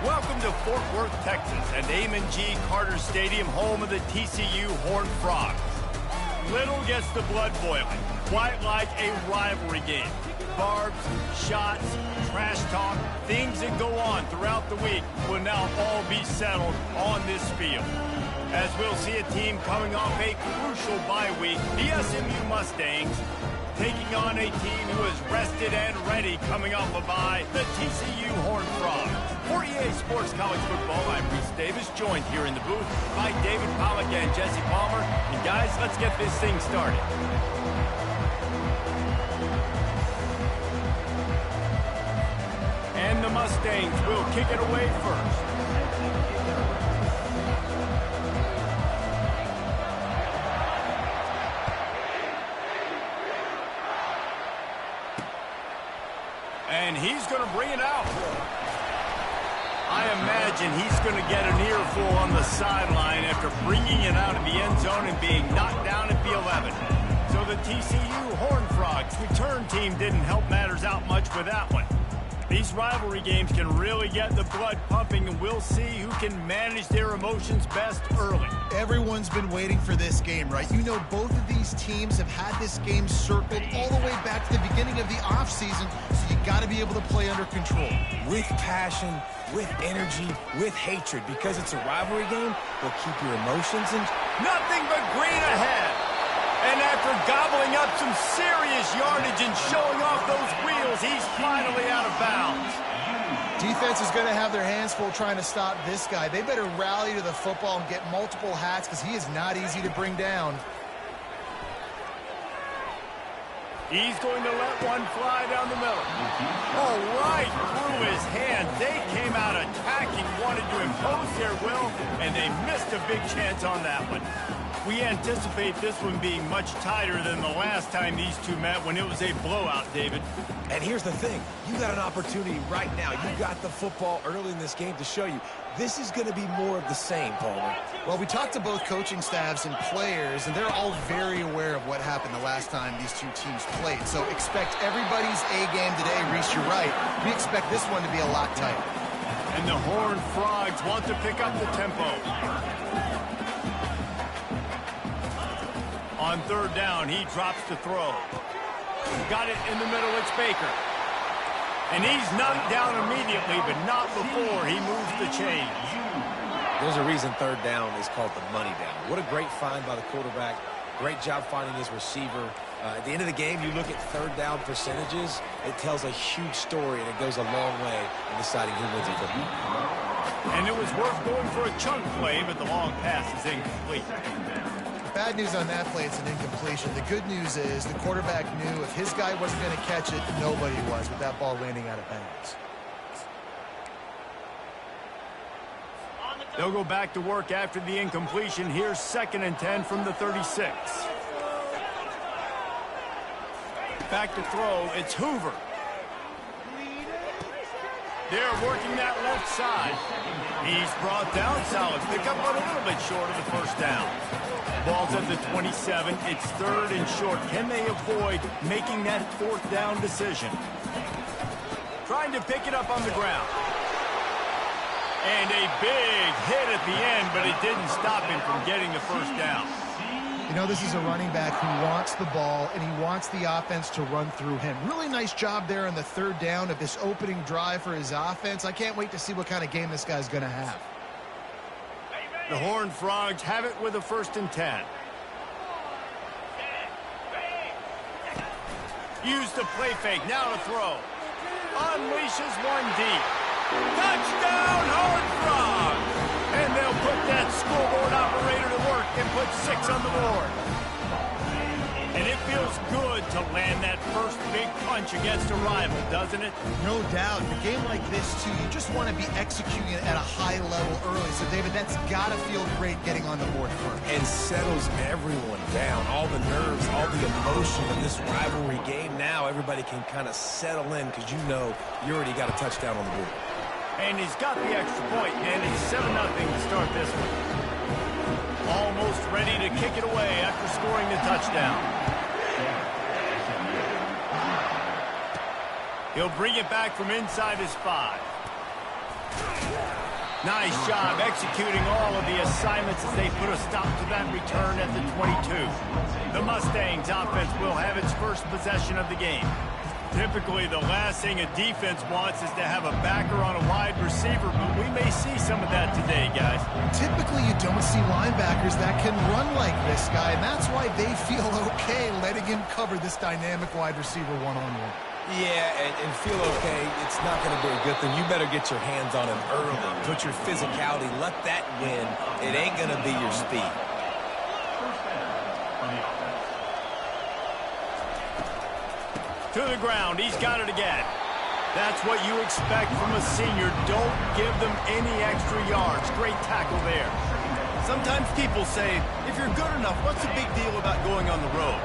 Welcome to Fort Worth, Texas, and Amon G. Carter Stadium, home of the TCU Horned Frogs. Little gets the blood boiling, quite like a rivalry game. Barbs, shots, trash talk, things that go on throughout the week will now all be settled on this field. As we'll see a team coming off a crucial bye week, the SMU Mustangs, taking on a team who is rested and ready coming off a bye, the TCU Horned Frogs. For EA Sports College Football, I'm Reese Davis, joined here in the booth by David Pollack and Jesse Palmer. And guys, let's get this thing started. And the Mustangs will kick it away first. And he's going to bring it out. I imagine he's going to get an earful on the sideline after bringing it out of the end zone and being knocked down at the 11. So the TCU Horned Frogs return team didn't help matters out much with that one. These rivalry games can really get the blood pumping, and we'll see who can manage their emotions best early. Everyone's been waiting for this game, right? You know, both of these teams have had this game circled all the way back to the beginning of the offseason, so you got to be able to play under control. With passion, with energy, with hatred, because it's a rivalry game, they'll keep your emotions in. Nothing but green ahead. And after gobbling up some serious yardage and showing off those wheels, he's finally out of bounds. Defense is going to have their hands full trying to stop this guy. They better rally to the football and get multiple hats because he is not easy to bring down. He's going to let one fly down the middle. Oh, right through his hand. They came out attacking, wanted to impose their will, and they missed a big chance on that one. We anticipate this one being much tighter than the last time these two met when it was a blowout, David. And here's the thing. You got an opportunity right now. You got the football early in this game to show you. This is going to be more of the same, Palmer. Well, we talked to both coaching staffs and players, and they're all very aware of what happened the last time these two teams played. So expect everybody's A game today. Reese, you're right. We expect this one to be a lot tighter. And the Horned Frogs want to pick up the tempo. On third down, he drops the throw. Got it in the middle, it's Baker. And he's knocked down immediately, but not before he moves the chains. There's a reason third down is called the money down. What a great find by the quarterback. Great job finding his receiver. At the end of the game, you look at third down percentages. It tells a huge story, and it goes a long way in deciding who wins a football. And it was worth going for a chunk play, but the long pass is incomplete. Bad news on that play, it's an incompletion. The good news is the quarterback knew if his guy wasn't going to catch it, nobody was with that ball landing out of bounds. They'll go back to work after the incompletion. Here's 2nd and 10 from the 36. Back to throw, it's Hoover. They're working that left side. He's brought down, solid pickup, but a little bit short of the first down. Ball's at the 27. It's 3rd and short. Can they avoid making that 4th down decision? Trying to pick it up on the ground. And a big hit at the end, but it didn't stop him from getting the first down. You know, this is a running back who wants the ball, and he wants the offense to run through him. Really nice job there on the 3rd down of this opening drive for his offense. I can't wait to see what kind of game this guy's going to have. The Horned Frogs have it with a 1st and 10. Use the play fake, now to throw. Unleashes one deep. Touchdown, Horned Frogs! And they'll put that scoreboard operator to work and put 6 on the board. And it feels good to land that first big punch against a rival, doesn't it? No doubt. In a game like this, too, you just want to be executing it at a high level early. So, David, that's got to feel great getting on the board first. And settles everyone down. All the nerves, all the emotion of this rivalry game. Now everybody can kind of settle in because you know you already got a touchdown on the board. And he's got the extra point, and it's 7-0 to start this one. Almost ready to kick it away after scoring the touchdown. He'll bring it back from inside his 5. Nice job executing all of the assignments as they put a stop to that return at the 22. The Mustangs offense will have its first possession of the game. Typically, the last thing a defense wants is to have a backer on a wide receiver, but we may see some of that today, guys. Typically, you don't see linebackers that can run like this guy, and that's why they feel okay letting him cover this dynamic wide receiver one-on-one. Yeah, and feel okay, it's not going to be a good thing. You better get your hands on him early. Put your physicality, let that win. It ain't going to be your speed. To the ground, he's got it again. That's what you expect from a senior. Don't give them any extra yards. Great tackle there. Sometimes people say, if you're good enough, what's the big deal about going on the road?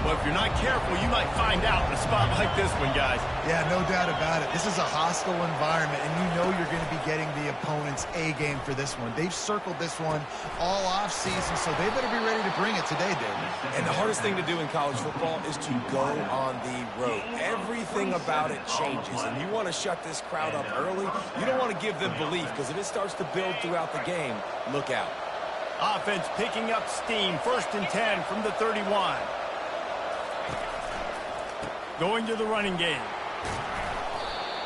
Well, if you're not careful, you might find out in a spot like this one, guys. Yeah, no doubt about it. This is a hostile environment, and you know you're going to be getting the opponent's A-game for this one. They've circled this one all off-season, so they better be ready to bring it today, David. And the hardest thing to do in college football is to go on the road. Everything about it changes, and you want to shut this crowd up early. You don't want to give them belief, because if it starts to build throughout the game, look out. Offense picking up steam. 1st and 10 from the 31. Going to the running game.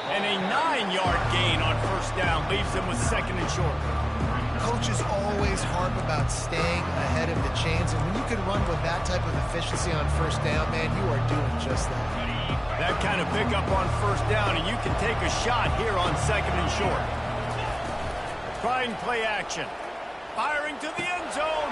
And a 9-yard gain on 1st down leaves them with 2nd and short. Coaches always harp about staying ahead of the chains, and when you can run with that type of efficiency on 1st down, man, you are doing just that. That kind of pickup on 1st down, and you can take a shot here on 2nd and short. Trying play action. Firing to the end zone.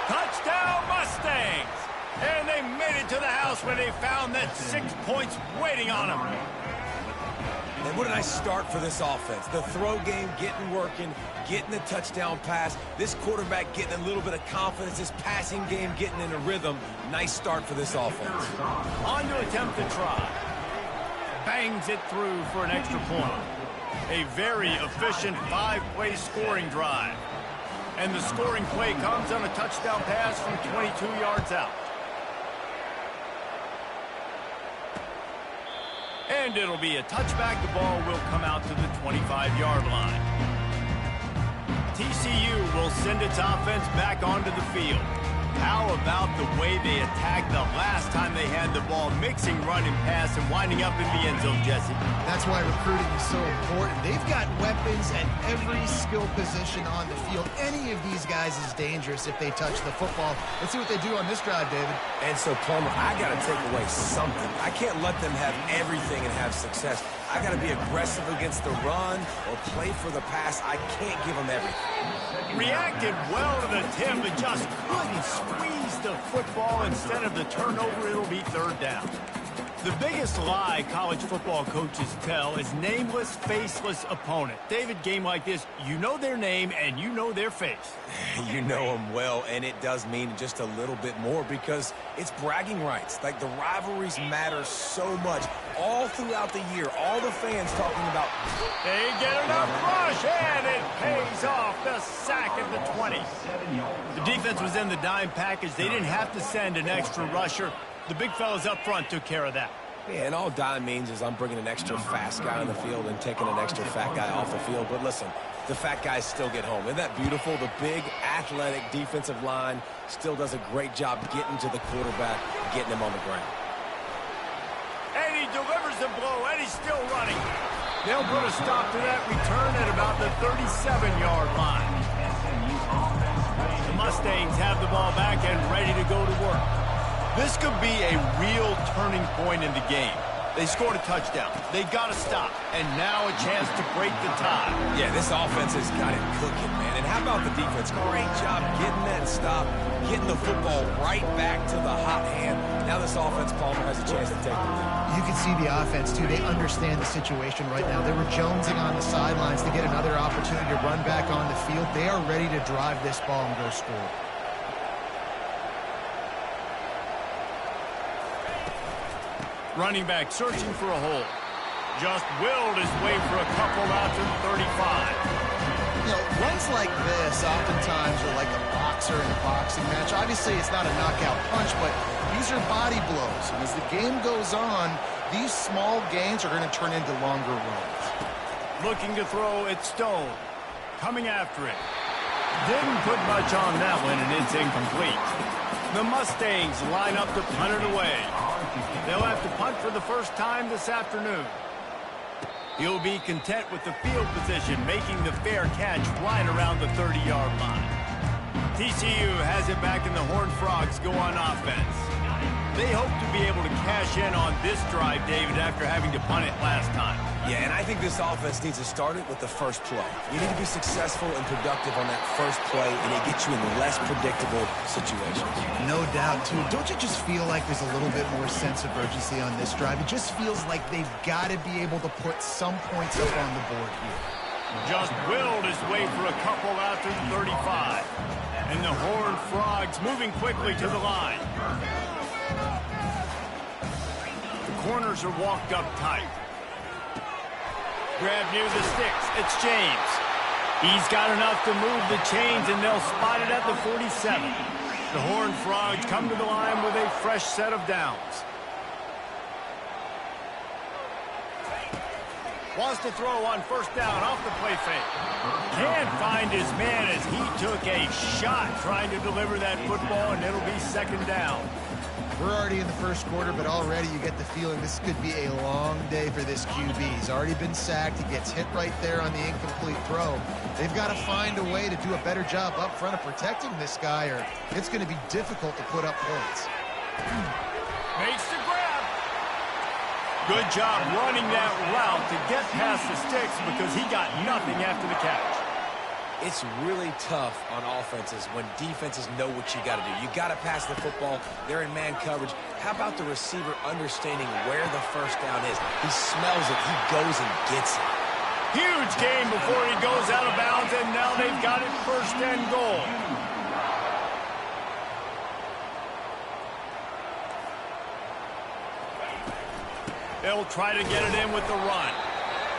Touchdown, Mustangs! And they made it to the house where they found that 6 points waiting on them. And what a nice start for this offense. The throw game getting working, getting the touchdown pass. This quarterback getting a little bit of confidence. This passing game getting in a rhythm. Nice start for this offense. On to attempt to try. Bangs it through for an extra point. A very efficient 5-play scoring drive. And the scoring play comes on a touchdown pass from 22 yards out. And it'll be a touchback. The ball will come out to the 25-yard line. TCU will send its offense back onto the field. How about the way they attacked the last time they had the ball, mixing run and pass and winding up in the end zone, Jesse? That's why recruiting is so important. They've got weapons at every skill position on the field. Any of these guys is dangerous if they touch the football. Let's see what they do on this drive, David. And so, Plummer, I got to take away something. I can't let them have everything and have success. I got to be aggressive against the run or play for the pass. I can't give them everything. Reacted well to the tip, but just couldn't squeeze the football. Instead of the turnover, it'll be 3rd down. The biggest lie college football coaches tell is nameless, faceless opponent. David, game like this, you know their name and you know their face. You know them well, and it does mean just a little bit more because it's bragging rights. Like, the rivalries matter so much all throughout the year. All the fans talking about. They get enough rush, and it pays off. The sack at the 20. The defense was in the dime package. They didn't have to send an extra rusher. The big fellas up front took care of that. Yeah, and all dime means is I'm bringing an extra fast guy on the field and taking an extra fat guy off the field. But listen, the fat guys still get home. Isn't that beautiful? The big, athletic defensive line still does a great job getting to the quarterback, getting him on the ground. And he delivers the blow, and he's still running. They'll put a stop to that return at about the 37-yard line. The Mustangs have the ball back and ready to go to work. This could be a real turning point in the game. They scored a touchdown. They got to stop. And now a chance to break the tie. Yeah, this offense has got it cooking, man. And how about the defense? Great job getting that stop, getting the football right back to the hot hand. Now this offense, Palmer, has a chance to take the lead. You can see the offense, too. They understand the situation right now. They were jonesing on the sidelines to get another opportunity to run back on the field. They are ready to drive this ball and go score. Running back searching for a hole. Just willed his way for a couple out to the 35. You know, runs like this oftentimes are like a boxer in a boxing match. Obviously, it's not a knockout punch, but these are body blows. And as the game goes on, these small gains are going to turn into longer runs. Looking to throw, it's Stone. coming after it. Didn't put much on that one, and it's incomplete. The Mustangs line up to punt it away. They'll have to punt for the first time this afternoon. He'll be content with the field position, making the fair catch right around the 30-yard line. TCU has it back, and the Horned Frogs go on offense. They hope to be able to cash in on this drive, David, after having to punt it last time. Yeah, and I think this offense needs to start it with the first play. You need to be successful and productive on that first play, and it gets you in less predictable situations. No doubt, too. Don't you just feel like there's a little bit more sense of urgency on this drive? It just feels like they've got to be able to put some points up on the board here. Just willed his way for a couple after the 35. And the Horned Frogs moving quickly to the line. The corners are walked up tight. Grab near the sticks. It's James. He's got enough to move the chains, and they'll spot it at the 47. The Horned Frogs come to the line with a fresh set of downs. Wants to throw on first down off the play fake. Can't find his man as he took a shot trying to deliver that football, and it'll be second down. We're already in the first quarter, but already you get the feeling this could be a long day for this QB. He's already been sacked. He gets hit right there on the incomplete throw. They've got to find a way to do a better job up front of protecting this guy, or it's going to be difficult to put up points. Makes the grab. Good job running that route to get past the sticks because he got nothing after the catch. It's really tough on offenses when defenses know what you got to do. You got to pass the football. They're in man coverage. How about the receiver understanding where the first down is? He smells it. He goes and gets it. Huge gain before he goes out of bounds, and now they've got it first and goal. They'll try to get it in with the run.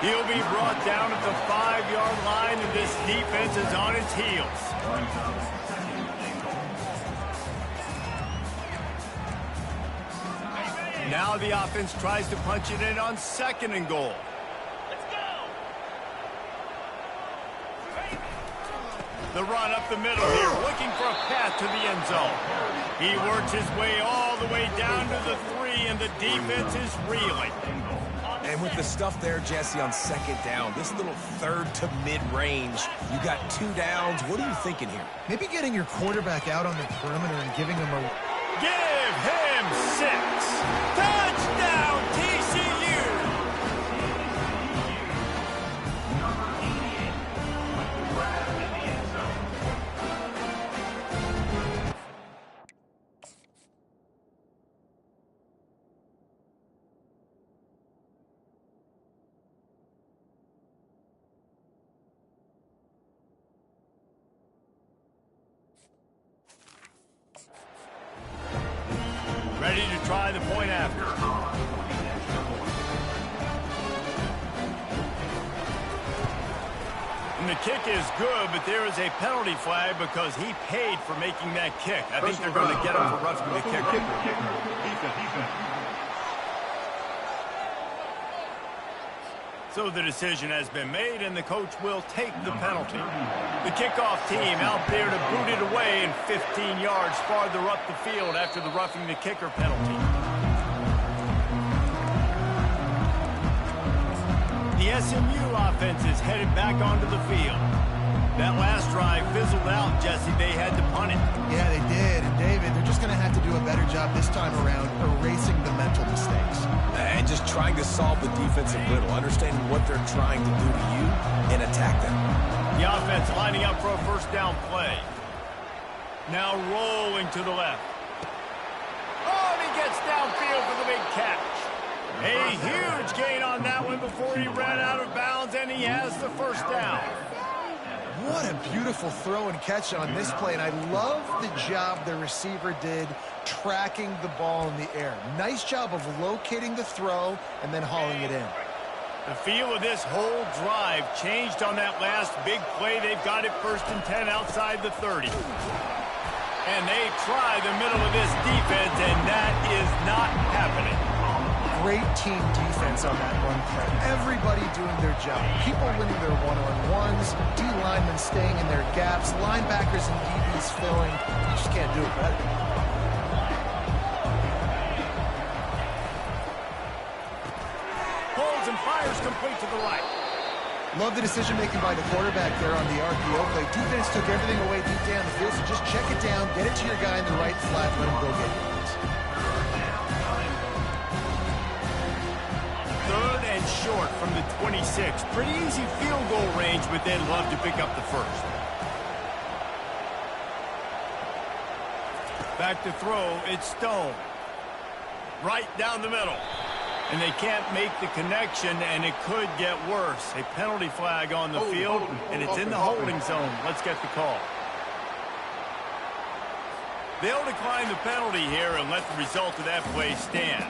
He'll be brought down at the 5-yard line, and this defense is on its heels. Now the offense tries to punch it in on second and goal. Let's go. The run up the middle here, looking for a path to the end zone. He works his way all the way down to the 3, and the defense is reeling. And with the stuff there, Jesse, on second down, this little third to mid-range, you got 2 downs. What are you thinking here? Maybe getting your quarterback out on the perimeter and giving him a... Give him 6. Touchdown, TCU! Ready to try the point after. And the kick is good, but there is a penalty flag because he paid for making that kick. I think they're going to get him for roughing the kicker. So the decision has been made, and the coach will take the penalty. The kickoff team out there to boot it away and 15 yards farther up the field after the roughing the kicker penalty. The SMU offense is headed back onto the field. That last drive fizzled out, Jesse. They had to punt it. Yeah, they did. And David, they're just going to have to do a better job this time around erasing the mental mistakes. And just trying to solve the defensive riddle, understanding what they're trying to do to you and attack them. The offense lining up for a first down play. Now rolling to the left. Oh, and he gets downfield for the big catch. A huge gain on that one before he ran out of bounds, and he has the first down. What a beautiful throw and catch on this play, and I love the job the receiver did tracking the ball in the air. Nice job of locating the throw and then hauling it in. The feel of this whole drive changed on that last big play. They've got it first and 10 outside the 30. And they try the middle of this defense, and that is not happening. great team defense on that run play. Everybody doing their job. People winning their one-on-ones, D linemen staying in their gaps, linebackers and DBs filling. You just can't do it better. Pulls and fires complete to the right. Love the decision-making by the quarterback there on the RPO play. Defense took everything away deep down the field, so just check it down, get it to your guy in the right flat, let him go get it. Third and short from the 26. Pretty easy field goal range, but they'd love to pick up the first. Back to throw, it's Stone. Right down the middle. And they can't make the connection, and it could get worse. A penalty flag on the field, and it's in the holding zone. Let's get the call. They'll decline the penalty here and let the result of that play stand.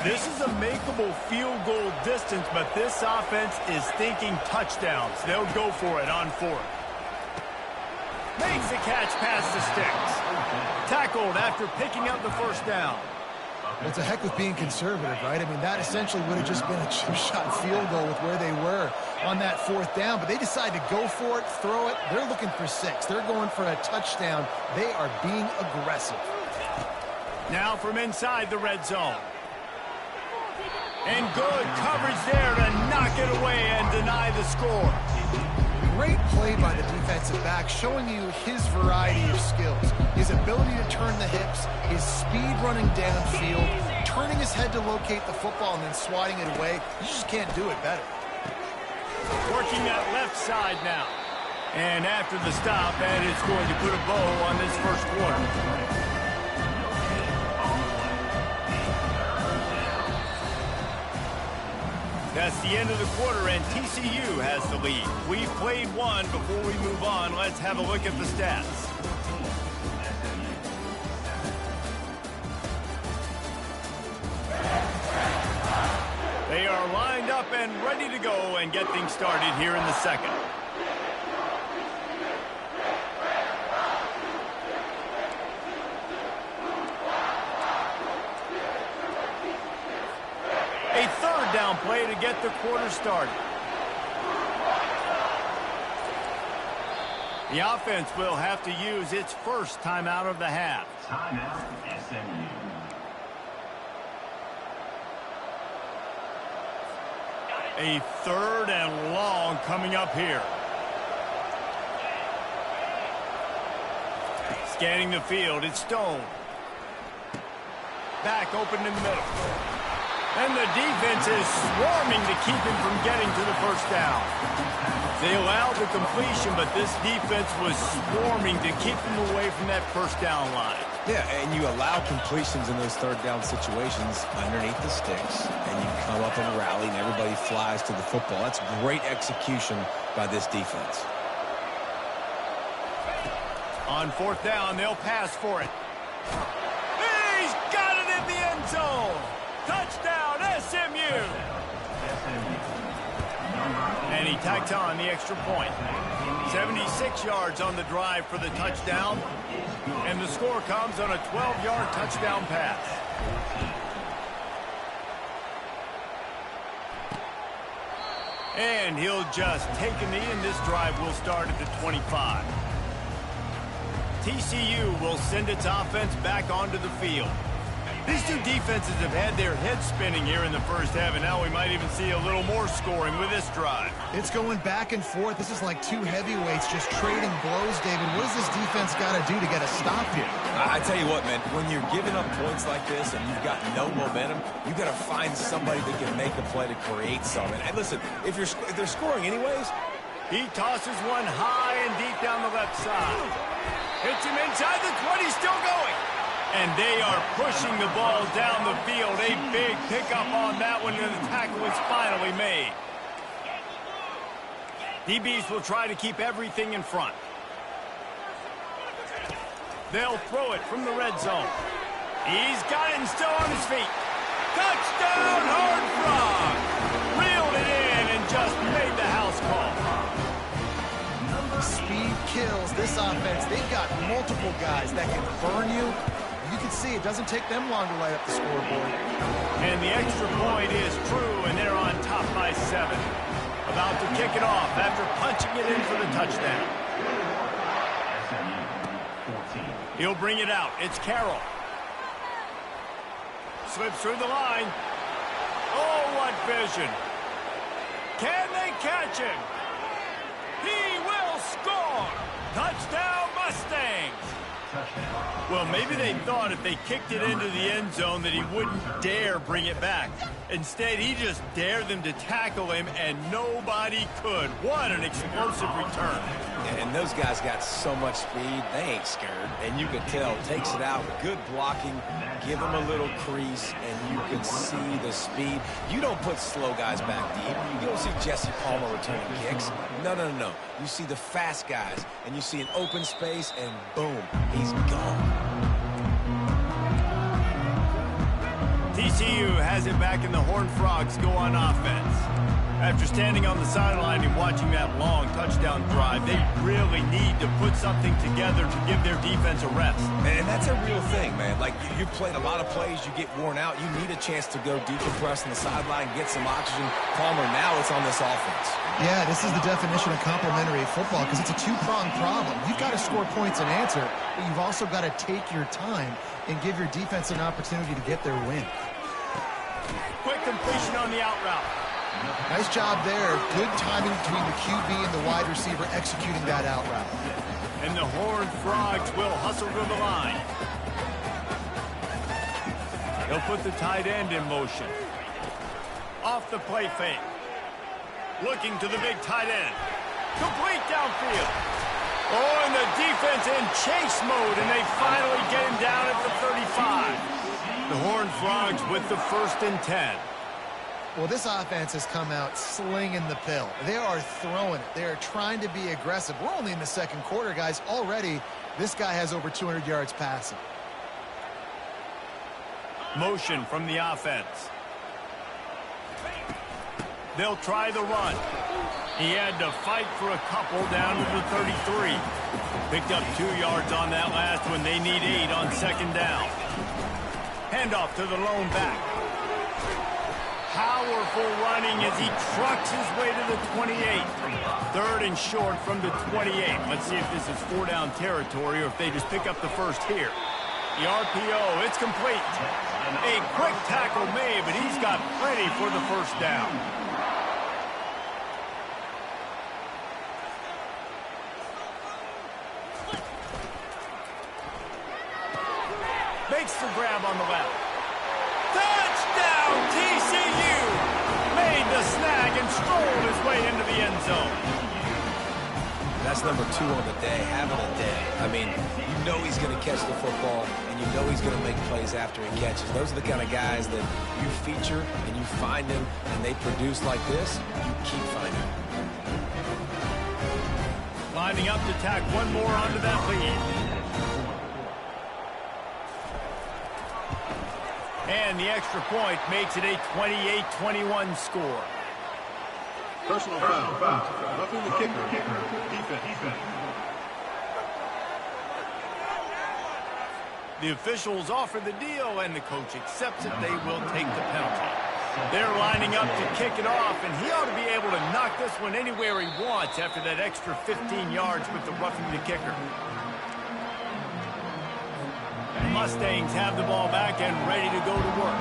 This is a makeable field goal distance, but this offense is thinking touchdowns. They'll go for it on fourth. Makes the catch past the sticks. Tackled after picking up the first down. It's a heck with being conservative, right? I mean, that essentially would have just been a chip shot field goal with where they were on that fourth down, but they decide to go for it, throw it. They're looking for 6. They're going for a touchdown. They are being aggressive. Now from inside the red zone. And good coverage there to knock it away and deny the score. Great play by the defensive back, showing you his variety of skills. His ability to turn the hips, his speed running downfield, turning his head to locate the football and then swatting it away. You just can't do it better. Working that left side now. And after the stop, that is going to put a bow on this first quarter. That's the end of the quarter, and TCU has the lead. We've played one. Before we move on, let's have a look at the stats. They are lined up and ready to go and get things started here in the second. A third down play to get the quarter started. The offense will have to use its first timeout of the half. Timeout, SMU. A third and long coming up here. Scanning the field, it's Stone. Back open in the middle. And the defense is swarming to keep him from getting to the first down. They allowed the completion, but this defense was swarming to keep him away from that first down line. Yeah, and you allow completions in those third down situations underneath the sticks, and you come up and rally, and everybody flies to the football. That's great execution by this defense. On fourth down, they'll pass for it. He's got it in the end zone. Touchdown, SMU! And he tacked on the extra point. 76 yards on the drive for the touchdown. And the score comes on a 12-yard touchdown pass. And he'll just take a knee, and this drive will start at the 25. TCU will send its offense back onto the field. These two defenses have had their heads spinning here in the first half, and now we might even see a little more scoring with this drive. It's going back and forth. This is like two heavyweights just trading blows, David. What does this defense got to do to get a stop here? I tell you what, man, when you're giving up points like this and you've got no momentum, you got to find somebody that can make a play to create something. And listen, if they're scoring anyways. He tosses one high and deep down the left side. Hits him inside the 20, still going. And they are pushing the ball down the field. A big pickup on that one, and the tackle is finally made. DBs will try to keep everything in front. They'll throw it from the red zone. He's got it and still on his feet. Touchdown, Horned Frog! Reeled it in and just made the house call. Speed kills this offense. They've got multiple guys that can burn you. You can see it doesn't take them long to light up the scoreboard. And the extra point is true, and they're on top by 7. About to kick it off after punching it in for the touchdown. SMU 14. He'll bring it out. It's Carroll. Slips through the line. Oh, what vision. Can they catch him? He will score. Touchdown, Mustangs. Well, maybe they thought if they kicked it into the end zone that he wouldn't dare bring it back. Instead, he just dared them to tackle him, and nobody could. What an explosive return. And those guys got so much speed, they ain't scared. And you can tell, takes it out, good blocking, give them a little crease, and you can see the speed. You don't put slow guys back deep. You don't see Jesse Palmer returning kicks. No, no, no, no. You see the fast guys, and you see an open space, and boom, he's gone. TCU has it back, and the Horned Frogs go on offense. After standing on the sideline and watching that long touchdown drive, they really need to put something together to give their defense a rest. And that's a real thing, man. Like, you played a lot of plays, you get worn out. You need a chance to go decompress on the sideline, get some oxygen. Palmer, now it's on this offense. Yeah, this is the definition of complementary football because it's a two-pronged problem. You've got to score points and answer, but you've also got to take your time and give your defense an opportunity to get their win. Quick completion on the out route. Nice job there. Good timing between the QB and the wide receiver executing that out route. And the Horned Frogs will hustle to the line. He'll put the tight end in motion. Off the play fake. Looking to the big tight end. Complete downfield. Oh, and the defense in chase mode, and they finally get him down at the 35. The Horned Frogs with the 1st and 10. Well, this offense has come out slinging the pill. They are throwing it. They are trying to be aggressive. We're only in the 2nd quarter, guys. Already, this guy has over 200 yards passing. Motion from the offense. They'll try the run. He had to fight for a couple down to the 33. Picked up 2 yards on that last one. They need 8 on 2nd down. Handoff to the lone back. Powerful running as he trucks his way to the 28. 3rd and short from the 28. Let's see if this is 4-down territory or if they just pick up the 1st here. The RPO, it's complete. A quick tackle made, but he's got plenty for the 1st down. Makes the grab on the left. Touchdown, TCU! Made the snag and strolled his way into the end zone. That's number 2 on the day, having a day. I mean, you know he's going to catch the football, and you know he's going to make plays after he catches. Those are the kind of guys that you feature and you find them, and they produce like this, you keep finding them. Lining up to tack one more onto that lead. And the extra point makes it a 28-21 score. Personal foul. Roughing the kicker. Defense. The officials offer the deal, and the coach accepts it. They will take the penalty. They're lining up to kick it off, and he ought to be able to knock this one anywhere he wants after that extra 15 yards with the roughing the kicker. Mustangs have the ball back and ready to go to work.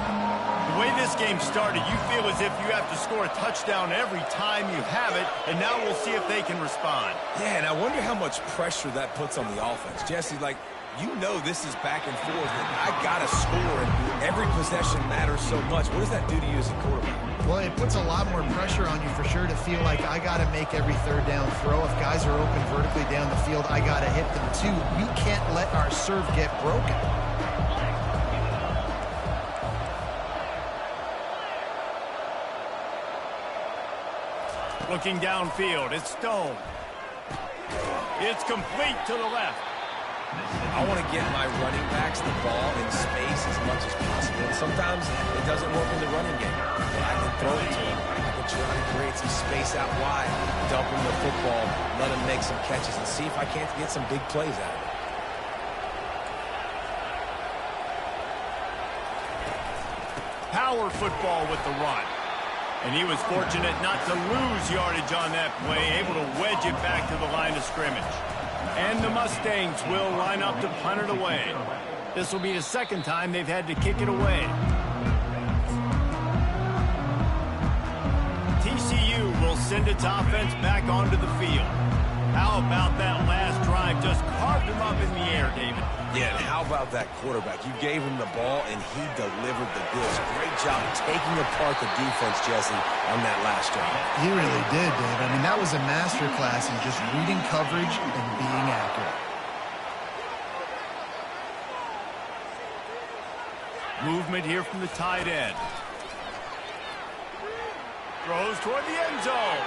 The way this game started, you feel as if you have to score a touchdown every time you have it, and now we'll see if they can respond. Yeah, and I wonder how much pressure that puts on the offense. Jesse, like, you know this is back and forth, and I got to score, and every possession matters so much. What does that do to you as a quarterback? Well, it puts a lot more pressure on you for sure to feel like I got to make every 3rd down throw. If guys are open vertically down the field, I got to hit them too. We can't let our serve get broken. Looking downfield, it's Stone. It's complete to the left. I want to get my running backs the ball in space as much as possible. And sometimes it doesn't work in the running game, but I can throw it to him. I can try to create some space out wide, dump him the football, let him make some catches, and see if I can't get some big plays out of it. Power football with the run. And he was fortunate not to lose yardage on that play, able to wedge it back to the line of scrimmage. And the Mustangs will line up to punt it away. This will be the second time they've had to kick it away. TCU will send its offense back onto the field. How about that last drive? Just carved him up in the air, David. Yeah, and how about that quarterback? You gave him the ball, and he delivered the goods. Great job taking apart the defense, Jesse, on that last drive. He really did, Dave. I mean, that was a masterclass in just reading coverage and being accurate. Movement here from the tight end. Throws toward the end zone.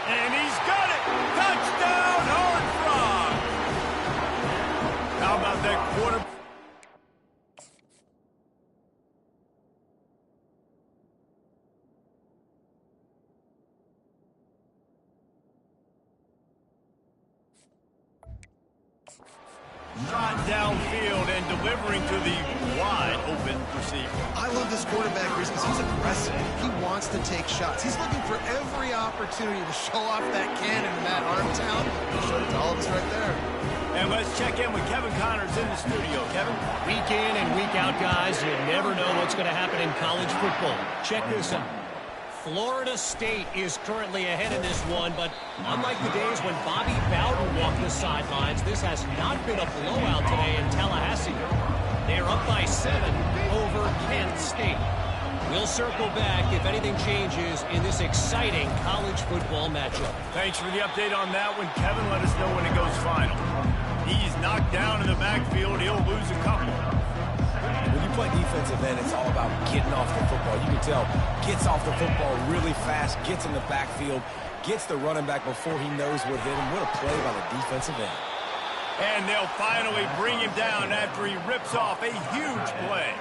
And he's got it! Touchdown, Horned Frogs! How about that quarter? Shot downfield and delivering to the wide open receiver. I love this quarterback because he's aggressive. He wants to take shots. He's looking for every opportunity to show off that cannon in that arm talent. He showed it to all of us right there. And let's check in with Kevin Connors in the studio. Kevin? Week in and week out, guys, you never know what's going to happen in college football. Check this out. Florida State is currently ahead in this one, but unlike the days when Bobby Bowden walked the sidelines, this has not been a blowout today in Tallahassee. They're up by 7 over Kent State. We'll circle back if anything changes in this exciting college football matchup. Thanks for the update on that one, Kevin. Let us know when it goes final. He's knocked down in the backfield. He'll lose a couple. When you play defensive end, it's all about getting off the football. You can tell, gets off the football really fast, gets in the backfield, gets the running back before he knows what hit him. What a play by the defensive end. And they'll finally bring him down after he rips off a huge play.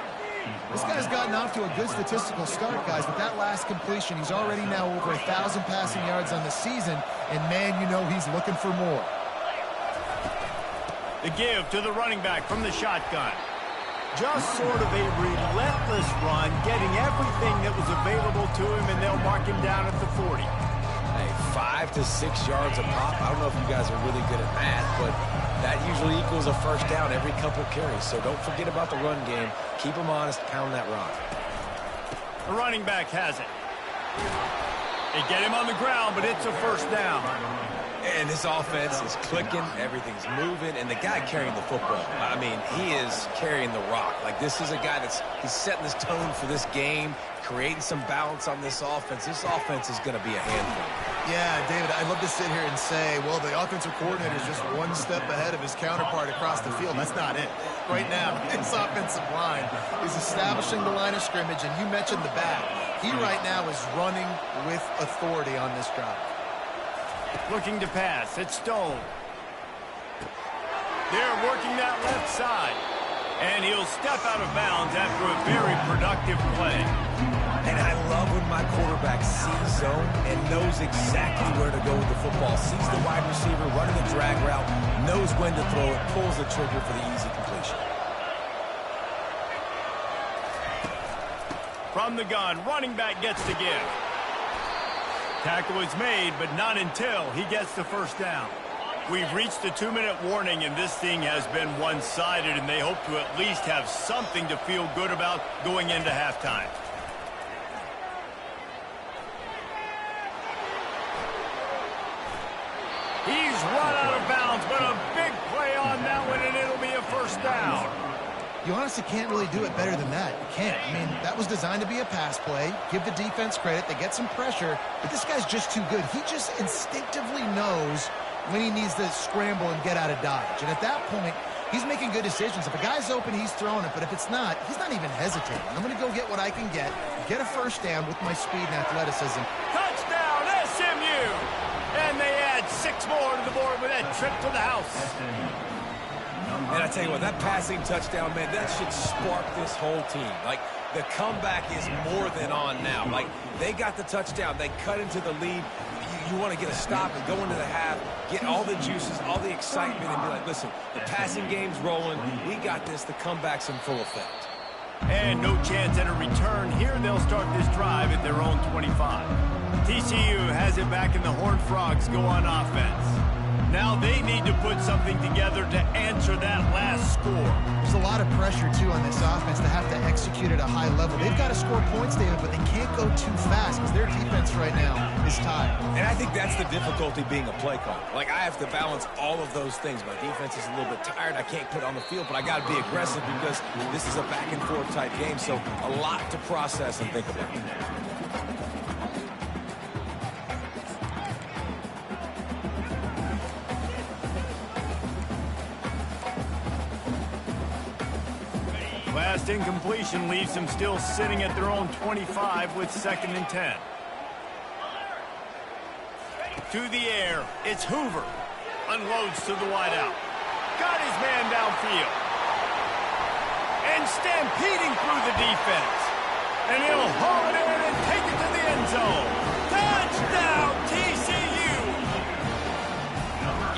This guy's gotten off to a good statistical start, guys. With that last completion, he's already now over 1,000 passing yards on the season. And, man, you know he's looking for more. The give to the running back from the shotgun. Just sort of a relentless run, getting everything that was available to him, and they'll mark him down at the 40. Hey, 5 to 6 yards a pop. I don't know if you guys are really good at math, but that usually equals a first down every couple carries. So don't forget about the run game. Keep them honest, pound that rock. The running back has it. They get him on the ground, but it's a first down. And this offense is clicking, everything's moving, and the guy carrying the football, I mean, he is carrying the rock. Like, this is a guy he's setting this tone for this game, creating some balance on this offense. This offense is going to be a handful. Yeah, David, I'd love to sit here and say, well, the offensive coordinator is just one step ahead of his counterpart across the field. That's not it. Right now, his offensive line is establishing the line of scrimmage, and you mentioned the back. He right now is running with authority on this drive. Looking to pass. It's Stone. They're working that left side. And he'll step out of bounds after a very productive play. And I love when my quarterback sees zone and knows exactly where to go with the football. Sees the wide receiver running the drag route, knows when to throw it, pulls the trigger for the easy completion. From the gun, running back gets the give. Tackle is made, but not until he gets the first down. We've reached the 2-minute warning, and this thing has been one-sided, and they hope to at least have something to feel good about going into halftime. He's run out of bounds, but a big play on that one, and it'll be a first down. You honestly can't really do it better than that. You can't. I mean, that was designed to be a pass play. Give the defense credit. They get some pressure, but this guy's just too good. He just instinctively knows when he needs to scramble and get out of dodge. And at that point, he's making good decisions. If a guy's open, he's throwing it. But if it's not, he's not even hesitating. I'm going to go get what I can get a first down with my speed and athleticism. Touchdown, SMU! And they add 6 more to the board with that trip to the house. And I tell you what, that passing touchdown, man, that should spark this whole team. Like, the comeback is more than on now. Like, they got the touchdown. They cut into the lead. You want to get a stop and go into the half, get all the juices, all the excitement, and be like, listen, the passing game's rolling. We got this. The comeback's in full effect. And no chance at a return. Here they'll start this drive at their own 25. TCU has it back, and the Horned Frogs go on offense. Now they need to put something together to answer that last score. There's a lot of pressure, too, on this offense to have to execute at a high level. They've got to score points, David, but they can't go too fast because their defense right now is tired. And I think that's the difficulty being a play caller. Like, I have to balance all of those things. My defense is a little bit tired. I can't put it on the field, but I got to be aggressive because this is a back-and-forth type game, so a lot to process and think about. Last incompletion leaves them still sitting at their own 25 with 2nd and 10. To the air, it's Hoover. Unloads to the wideout. Got his man downfield. And stampeding through the defense. And he'll haul it in and take it to the end zone. Touchdown, TCU!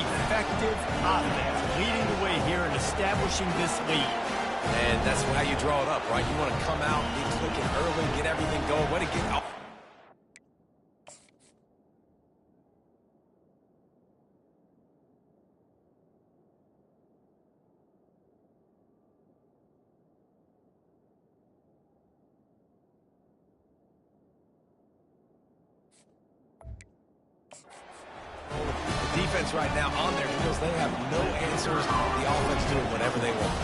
Effective offense leading the way here and establishing this lead. And that's how you draw it up, right? You want to come out, be clicking early, get everything going. What to get out. The defense right now on their heels, they have no answers. The offense doing whatever they want.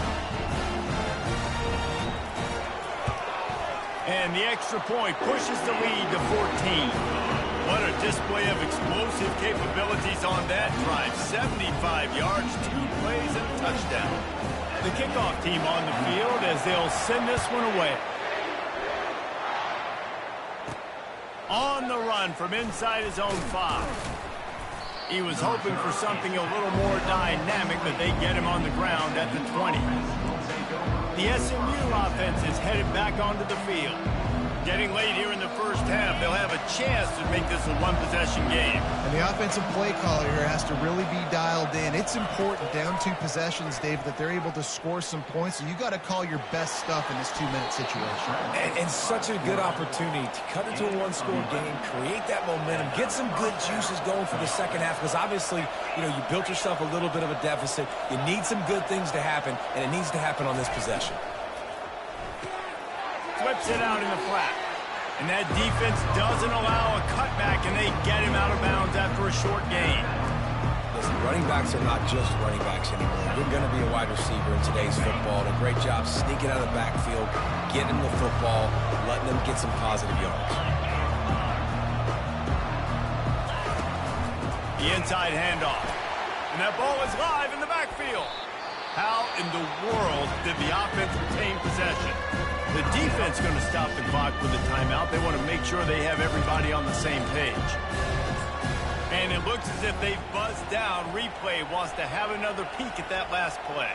And the extra point pushes the lead to 14. What a display of explosive capabilities on that drive. 75 yards, 2 plays, and a touchdown. The kickoff team on the field as they'll send this one away. On the run from inside his own 5. He was hoping for something a little more dynamic, but they get him on the ground at the 20. The SMU offense is headed back onto the field. Getting late here in the first half, they'll have a chance to make this a one-possession game. And the offensive play caller here has to really be dialed in. It's important down 2 possessions, Dave, that they're able to score some points. So you got to call your best stuff in this 2-minute situation. And such a good opportunity to cut into a one-score game, create that momentum, get some good juices going for the second half. Because obviously, you built yourself a little bit of a deficit. You need some good things to happen, and it needs to happen on this possession. Flips it out in the flat. And that defense doesn't allow a cutback, and they get him out of bounds after a short gain. Listen, running backs are not just running backs anymore. You're going to be a wide receiver in today's football. And a great job sneaking out of the backfield, getting the football, letting them get some positive yards. The inside handoff. And that ball is live in the backfield. How in the world did the offense retain possession? The defense going to stop the clock with a timeout. They want to make sure they have everybody on the same page. And it looks as if they've buzzed down. Replay wants to have another peek at that last play.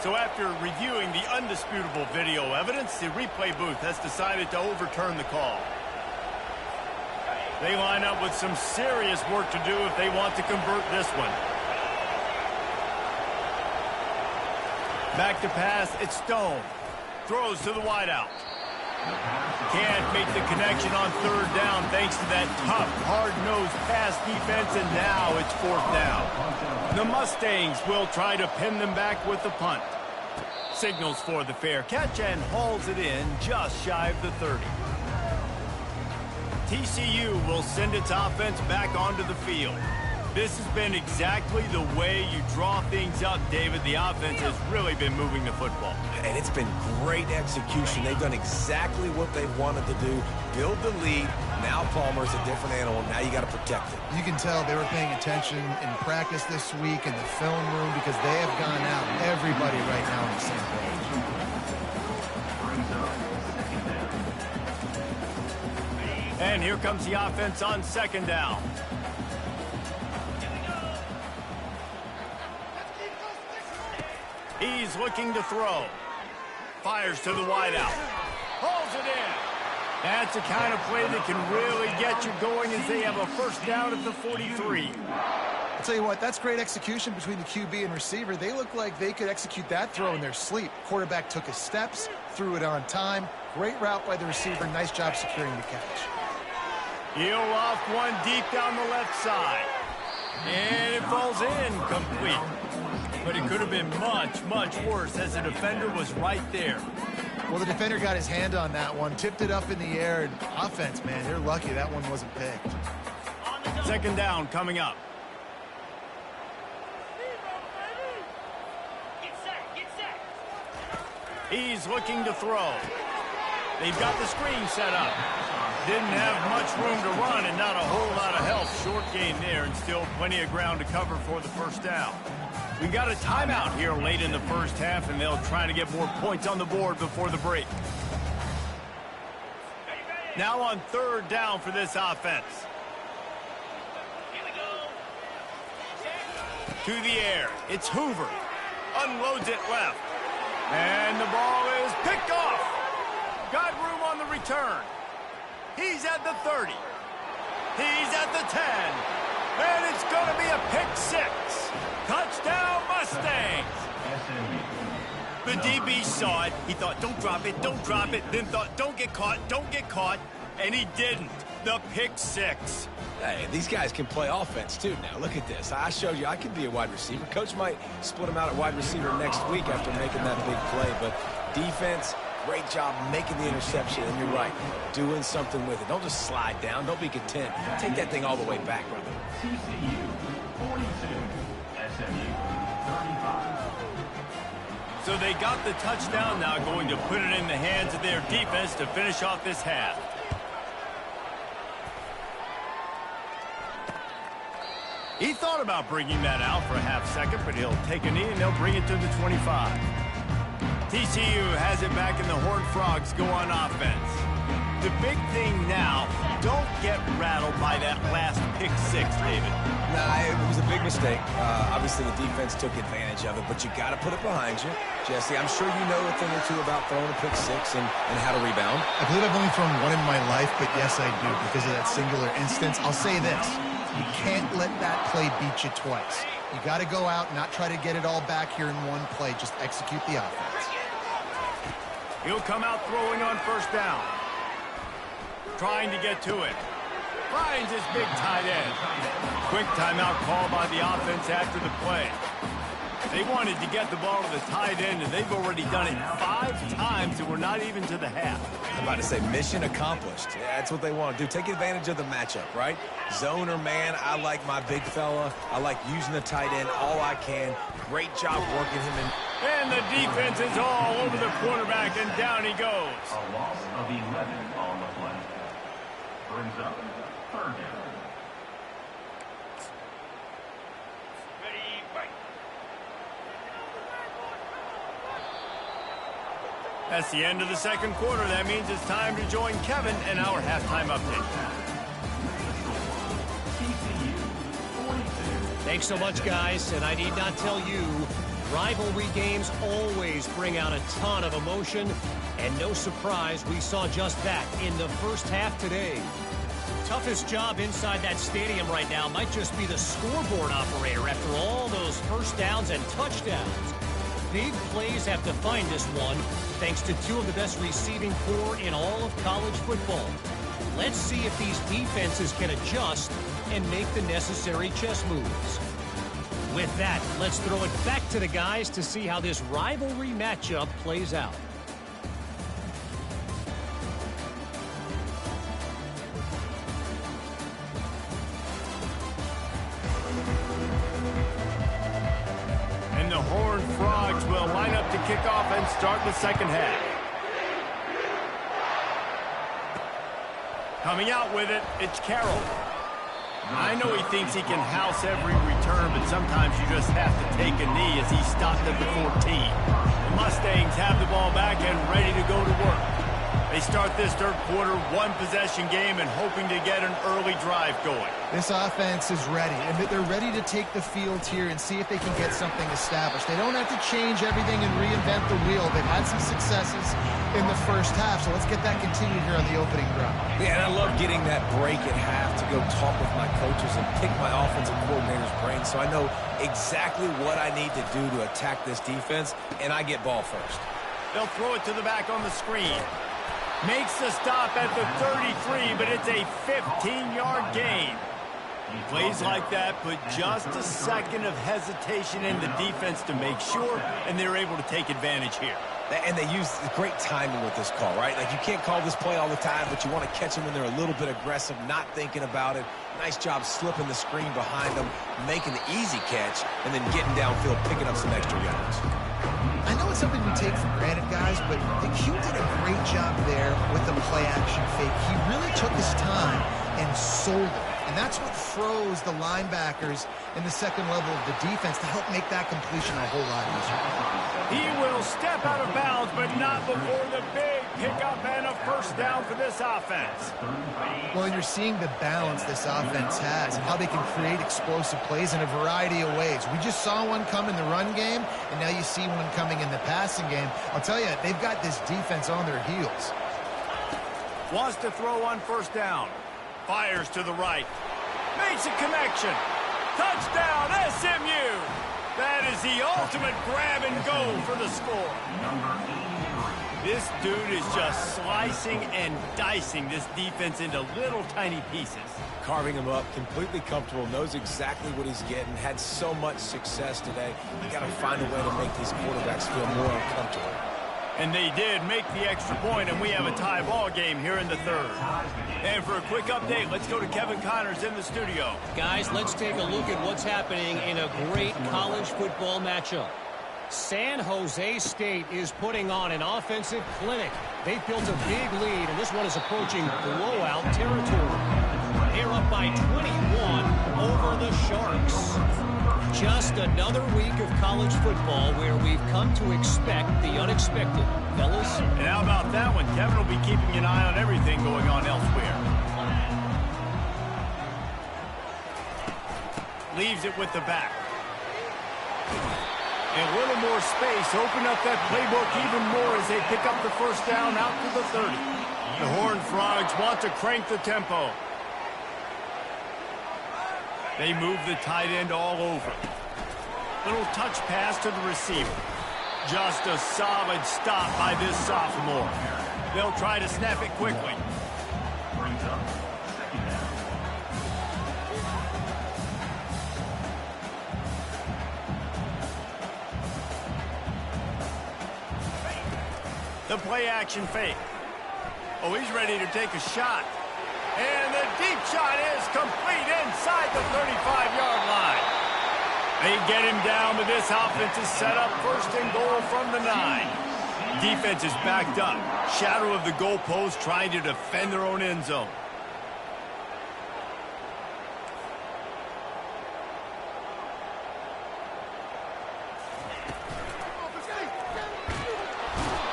So after reviewing the undisputable video evidence, the replay booth has decided to overturn the call. They line up with some serious work to do if they want to convert this one. Back to pass, it's Stone. Throws to the wideout. Can't make the connection on 3rd down thanks to that tough, hard-nosed pass defense, and now it's 4th down. The Mustangs will try to pin them back with the punt. Signals for the fair catch and hauls it in just shy of the 30. TCU will send its offense back onto the field. This has been exactly the way you draw things up, David. The offense has really been moving the football. And it's been great execution. They've done exactly what they wanted to do. Build the lead. Now Palmer's a different animal. Now you got to protect it. You can tell they were paying attention in practice this week in the film room because they have gone out. Everybody right now on the same page. And And here comes the offense on second down. He's looking to throw. Fires to the wideout. Hauls it in. That's the kind of play that can really get you going as they have a first down at the 43. I'll tell you what, that's great execution between the QB and receiver. They look like they could execute that throw in their sleep. Quarterback took his steps, threw it on time. Great route by the receiver. Nice job securing the catch. He'll off one deep down the left side. And it falls in complete. But it could have been much, much worse as the defender was right there. Well, the defender got his hand on that one, tipped it up in the air, and offense, man, they're lucky that one wasn't picked. Second down coming up. He's looking to throw. They've got the screen set up. Didn't have much room to run and not a whole lot of help. Short gain there and still plenty of ground to cover for the first down. We got a timeout here late in the first half, and they'll try to get more points on the board before the break. Now on third down for this offense. To the air. It's Hoover. Unloads it left. And the ball is picked off. Got room on the return. He's at the 30. He's at the 10. And it's going to be a pick six. Touchdown, Mustangs. The DB saw it. He thought, don't drop it, don't drop it. Then thought, don't get caught, don't get caught. And he didn't. The pick six. Hey, these guys can play offense, too. Now, look at this. I showed you I can be a wide receiver. Coach might split him out at wide receiver next week after making that big play. But defense, great job making the interception. And you're right, doing something with it. Don't just slide down. Don't be content. Take that thing all the way back, brother. TCU 42, SMU 35. So they got the touchdown, now going to put it in the hands of their defense to finish off this half. He thought about bringing that out for a half second, but he'll take a knee and they'll bring it to the 25. TCU has it back and the Horned Frogs go on offense. The big thing now, don't get rattled by that last pick six, David. Nah, it was a big mistake. Obviously, the defense took advantage of it, but you got to put it behind you. Jesse, I'm sure you know a thing or two about throwing a pick six and how to rebound. I believe I've only thrown one in my life, but yes, I do because of that singular instance. I'll say this. You can't let that play beat you twice. You got to go out and not try to get it all back here in one play. Just execute the offense. He'll come out throwing on first down. Trying to get to it. Finds his big tight end. Quick timeout call by the offense after the play. They wanted to get the ball to the tight end, and they've already done it 5 times, and we're not even to the half. I'm about to say mission accomplished. Yeah, that's what they want to do. Take advantage of the matchup, right? Zone or man, I like my big fella. I like using the tight end all I can. Great job working him in. And the defense is all over the quarterback, and down he goes. A loss of 11 on the play. Brings up third down. That's the end of the second quarter. That means it's time to join Kevin in our halftime update. Thanks so much, guys. And I need not tell you, rivalry games always bring out a ton of emotion. And no surprise, we saw just that in the first half today. Toughest job inside that stadium right now might just be the scoreboard operator after all those first downs and touchdowns. Big plays have defined this one, thanks to 2 of the best receiving corps in all of college football. Let's see if these defenses can adjust and make the necessary chess moves. With that, let's throw it back to the guys to see how this rivalry matchup plays out. And the Horned Frogs will line up to kick off and start the second half. Coming out with it, it's Carroll. I know he thinks he can house every return, but sometimes you just have to take a knee as he stopped at the 14. The Mustangs have the ball back and ready to go to work. They start this third quarter one-possession game and hoping to get an early drive going. This offense is ready, and they're ready to take the field here and see if they can get something established. They don't have to change everything and reinvent the wheel. They've had some successes in the first half, so let's get that continued here on the opening drive. Yeah, and I love getting that break at half to go talk with my coaches and pick my offensive coordinator's brain so I know exactly what I need to do to attack this defense, and I get ball first. They'll throw it to the back on the screen. Makes the stop at the 33, but it's a 15-yard gain. Plays like that put just a second of hesitation in the defense to make sure, and they're able to take advantage here. And they use great timing with this call, right? Like, you can't call this play all the time, but you want to catch them when they're a little bit aggressive, not thinking about it. Nice job slipping the screen behind them, making the easy catch, and then getting downfield, picking up some extra yards. I know it's something we take for granted, guys, but the Q did a great job there with the play-action fake. He really took his time and sold it. And that's what froze the linebackers in the second level of the defense to help make that completion a whole lot easier. He will step out of bounds, but not before the big pickup and a first down for this offense. Well, you're seeing the balance this offense has and how they can create explosive plays in a variety of ways. We just saw one come in the run game, and now you see one coming in the passing game. I'll tell you, they've got this defense on their heels. Wants to throw on first down. Fires to the right. Makes a connection. Touchdown, SMU. That is the ultimate grab and go for the score. This dude is just slicing and dicing this defense into little tiny pieces. Carving him up, completely comfortable, knows exactly what he's getting, had so much success today. You got to find a way to make these quarterbacks feel more uncomfortable. And they did make the extra point, and we have a tie ball game here in the third. And for a quick update, let's go to Kevin Connors in the studio. Guys, let's take a look at what's happening in a great college football matchup. San Jose State is putting on an offensive clinic. They've built a big lead, and this one is approaching blowout territory. They're up by 21 over the Sharks. Just another week of college football where we've come to expect the unexpected. Fellas? And how about that one? Kevin will be keeping an eye on everything going on elsewhere. Leaves it with the back. And a little more space. Open up that playbook even more as they pick up the first down out to the 30. The Horned Frogs want to crank the tempo. They move the tight end all over. Little touch pass to the receiver. Just a solid stop by this sophomore. They'll try to snap it quickly. Brings up second down. The play action fake. Oh, he's ready to take a shot. And the deep shot is complete inside the 35-yard line. They get him down, but this offense is set up first and goal from the 9. Defense is backed up. Shadow of the goalpost trying to defend their own end zone.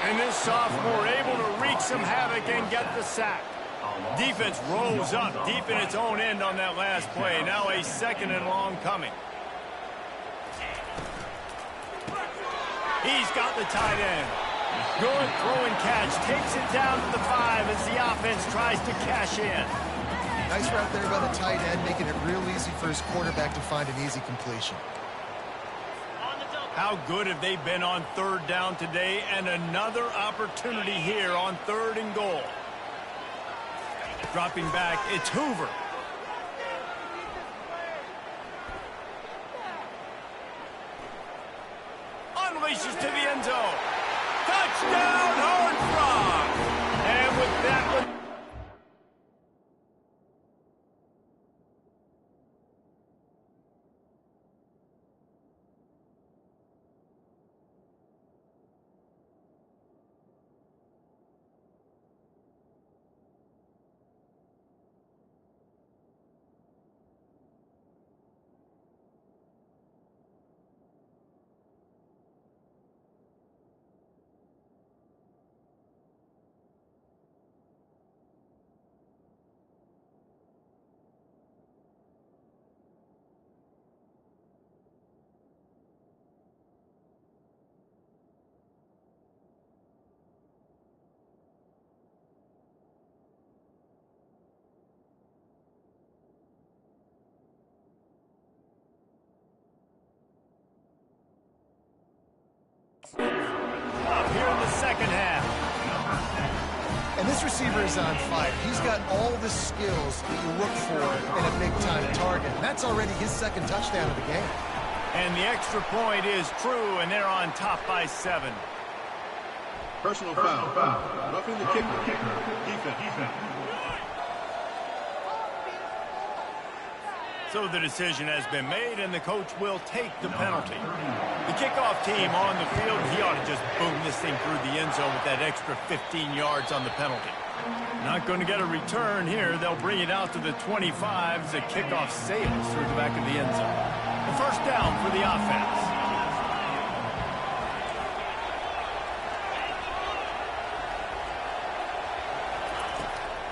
And this sophomore able to wreak some havoc and get the sack. Defense rolls up deep in its own end on that last play. Now a second and long coming. He's got the tight end. Good throw and catch. Takes it down to the 5 as the offense tries to cash in. Nice route there by the tight end, making it real easy for his quarterback to find an easy completion. How good have they been on third down today? And another opportunity here on third and goal. Dropping back, it's Hoover. Unleashes to the end zone. Touchdown, Horned Frogs! And with that one... here in the second half. And this receiver is on fire. He's got all the skills that you look for in a big-time target. And that's already his second touchdown of the game. And the extra point is true, and they're on top by 7. Personal foul. Roughing the kicker. Defense. So the decision has been made, and the coach will take the penalty. The kickoff team on the field, he ought to just boom this thing through the end zone with that extra 15 yards on the penalty. Not going to get a return here. They'll bring it out to the 25 as the kickoff sails through the back of the end zone. The first down for the offense.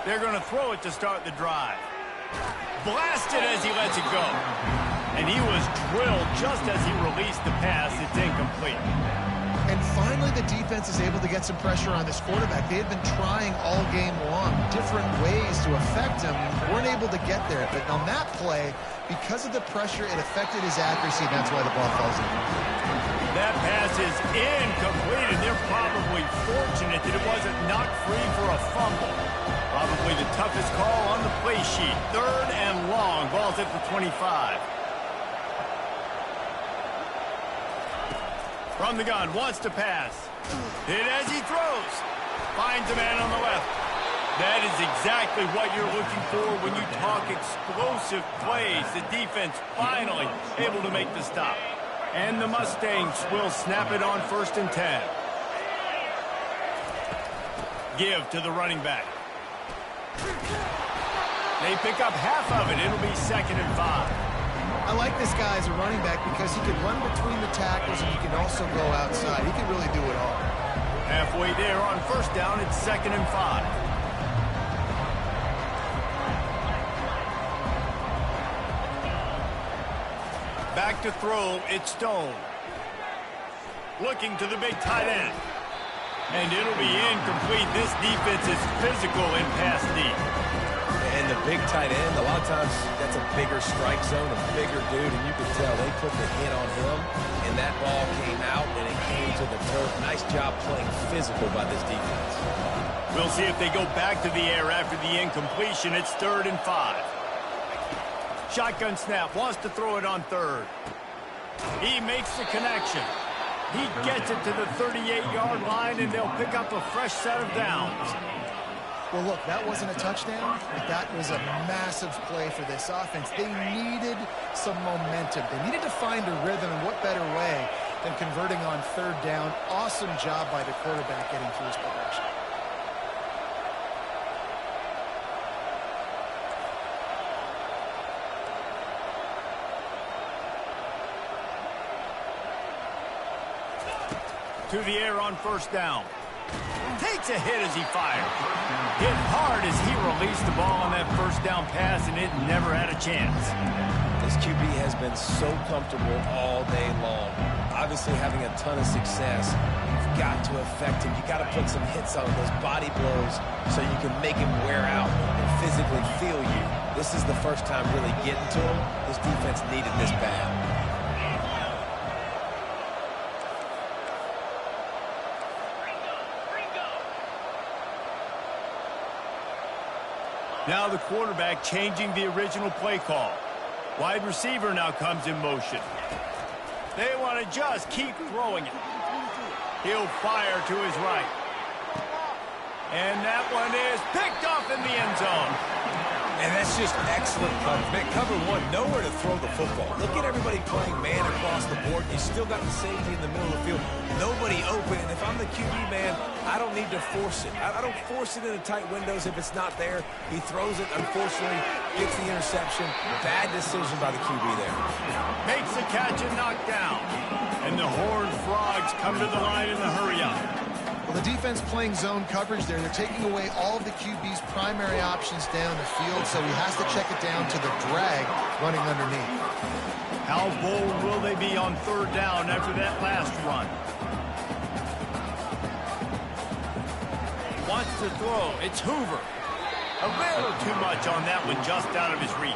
They're going to throw it to start the drive. Blasted as he lets it go. And he was drilled just as he released the pass. It's incomplete. And finally, the defense is able to get some pressure on this quarterback. They had been trying all game long different ways to affect him. Weren't able to get there. But on that play, because of the pressure, it affected his accuracy, and that's why the ball falls in. That pass is incomplete, and they're probably fortunate that it wasn't knocked free for a fumble. Probably the toughest call on the play sheet. 3rd and long. Ball's at the 25. From the gun, wants to pass. Hit as he throws. Finds a man on the left. That is exactly what you're looking for when you talk explosive plays. The defense finally able to make the stop. And the Mustangs will snap it on 1st and 10. Give to the running back. They pick up half of it. It'll be 2nd and 5. I like this guy as a running back because he can run between the tackles and he can also go outside. He can really do it all. Halfway there on 1st down, it's 2nd and 5. Back to throw, it's Stone. Looking to the big tight end. And it'll be incomplete. This defense is physical in pass deep. And the big tight end, a lot of times that's a bigger strike zone, a bigger dude, and you can tell they put the hit on him, and that ball came out, and it came to the turf. Nice job playing physical by this defense. We'll see if they go back to the air after the incompletion. It's 3rd and 5. Shotgun snap, wants to throw it on 3rd. He makes the connection. He gets it to the 38-yard line, and they'll pick up a fresh set of downs. Well, look, that wasn't a touchdown, but that was a massive play for this offense. They needed some momentum. They needed to find a rhythm, and what better way than converting on 3rd down. Awesome job by the quarterback getting through his progression. To the air on 1st down. Takes a hit as he fired. Hit hard as he released the ball on that 1st down pass, and it never had a chance. This QB has been so comfortable all day long. Obviously having a ton of success. You've got to affect him. You got to put some hits on those body blows so you can make him wear out and physically feel you. This is the first time really getting to him. This defense needed this bad. Now the quarterback changing the original play call. Wide receiver now comes in motion. They want to just keep throwing it. He'll fire to his right. And that one is picked off in the end zone. And that's just excellent coverage. Man, cover one, nowhere to throw the football. Look at everybody playing man across the board. You still got the safety in the middle of the field. Nobody open. And if I'm the QB, man, I don't need to force it. I don't force it into tight windows if it's not there. He throws it, unfortunately, gets the interception. Bad decision by the QB there. Makes the catch and knocked down. And the Horned Frogs come to the line in the hurry-up. Well, the defense playing zone coverage there. They're taking away all of the QB's primary options down the field, so he has to check it down to the drag running underneath. How bold will they be on 3rd down after that last run? Wants to throw. It's Hoover. A little too much on that one, just out of his reach.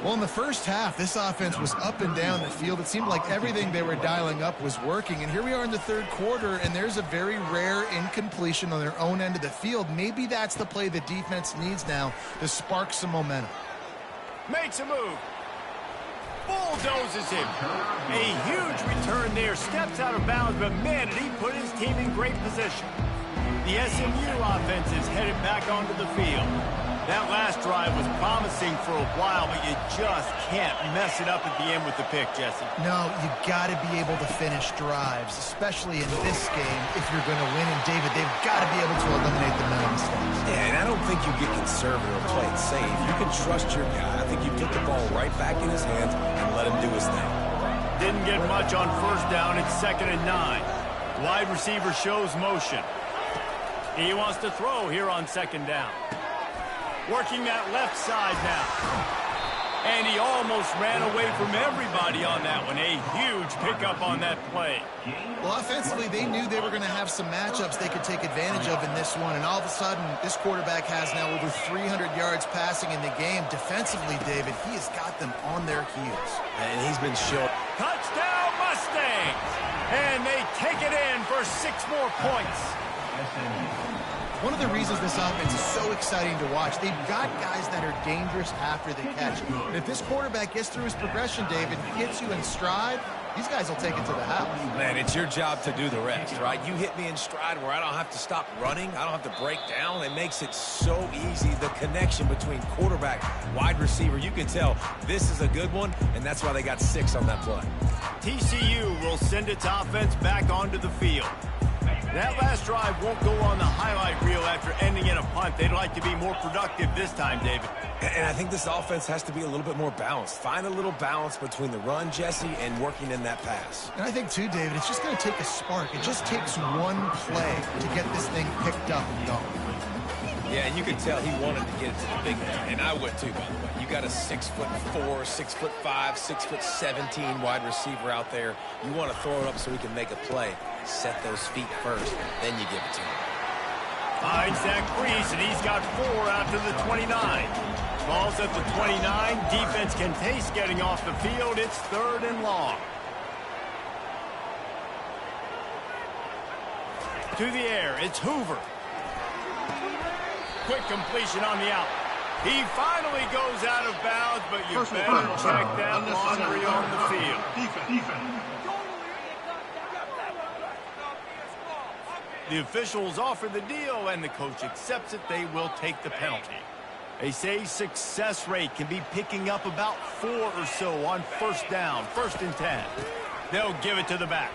Well, in the first half, this offense was up and down the field. It seemed like everything they were dialing up was working. And here we are in the third quarter, and there's a very rare incompletion on their own end of the field. Maybe that's the play the defense needs now to spark some momentum. Makes a move. Bulldozes him. A huge return there. Steps out of bounds, but man, did he put his team in great position. The SMU offense is headed back onto the field. That last drive was promising for a while, but you just can't mess it up at the end with the pick, Jesse. No, you got to be able to finish drives, especially in this game if you're going to win. And, David, they've got to be able to eliminate the mental mistakes. Yeah, and I don't think you get conservative or play it safe. You can trust your guy. I think you put the ball right back in his hands and let him do his thing. Didn't get much on first down. It's 2nd and 9. Wide receiver shows motion. He wants to throw here on 2nd down. Working that left side now. And he almost ran away from everybody on that one. A huge pickup on that play. Well, offensively, they knew they were going to have some matchups they could take advantage of in this one. And all of a sudden, this quarterback has now over 300 yards passing in the game. Defensively, David, he has got them on their heels. And he's been short. Touchdown, Mustangs! And they take it in for 6 more points. One of the reasons this offense is so exciting to watch, they've got guys that are dangerous after the catch. And if this quarterback gets through his progression, David, hits you in stride, these guys will take it to the house. Man, it's your job to do the rest, right? You hit me in stride where I don't have to stop running. I don't have to break down. It makes it so easy. The connection between quarterback, wide receiver, you can tell this is a good one, and that's why they got 6 on that play. TCU will send its offense back onto the field. That last drive won't go on the highlight reel after ending in a punt. They'd like to be more productive this time, David. And I think this offense has to be a little bit more balanced. Find a little balance between the run, Jesse, and working in that pass. And I think, too, David, it's just going to take a spark. It just takes one play to get this thing picked up and going. Yeah, and you can tell he wanted to get it to the big man, and I would too, by the way. You got a 6'4", 6'5", 6'17" wide receiver out there. You want to throw it up so he can make a play. Set those feet first, then you give it to him. Finds Zach Brees, and he's got 4 out to the 29. Ball's at the 29. Defense can taste getting off the field. It's 3rd and long. To the air, it's Hoover. Quick completion on the out. He finally goes out of bounds, but you better check that laundry on the field. Defense. The officials offer the deal, and the coach accepts it. They will take the penalty. They say success rate can be picking up about 4 or so on first down, 1st and 10. They'll give it to the back.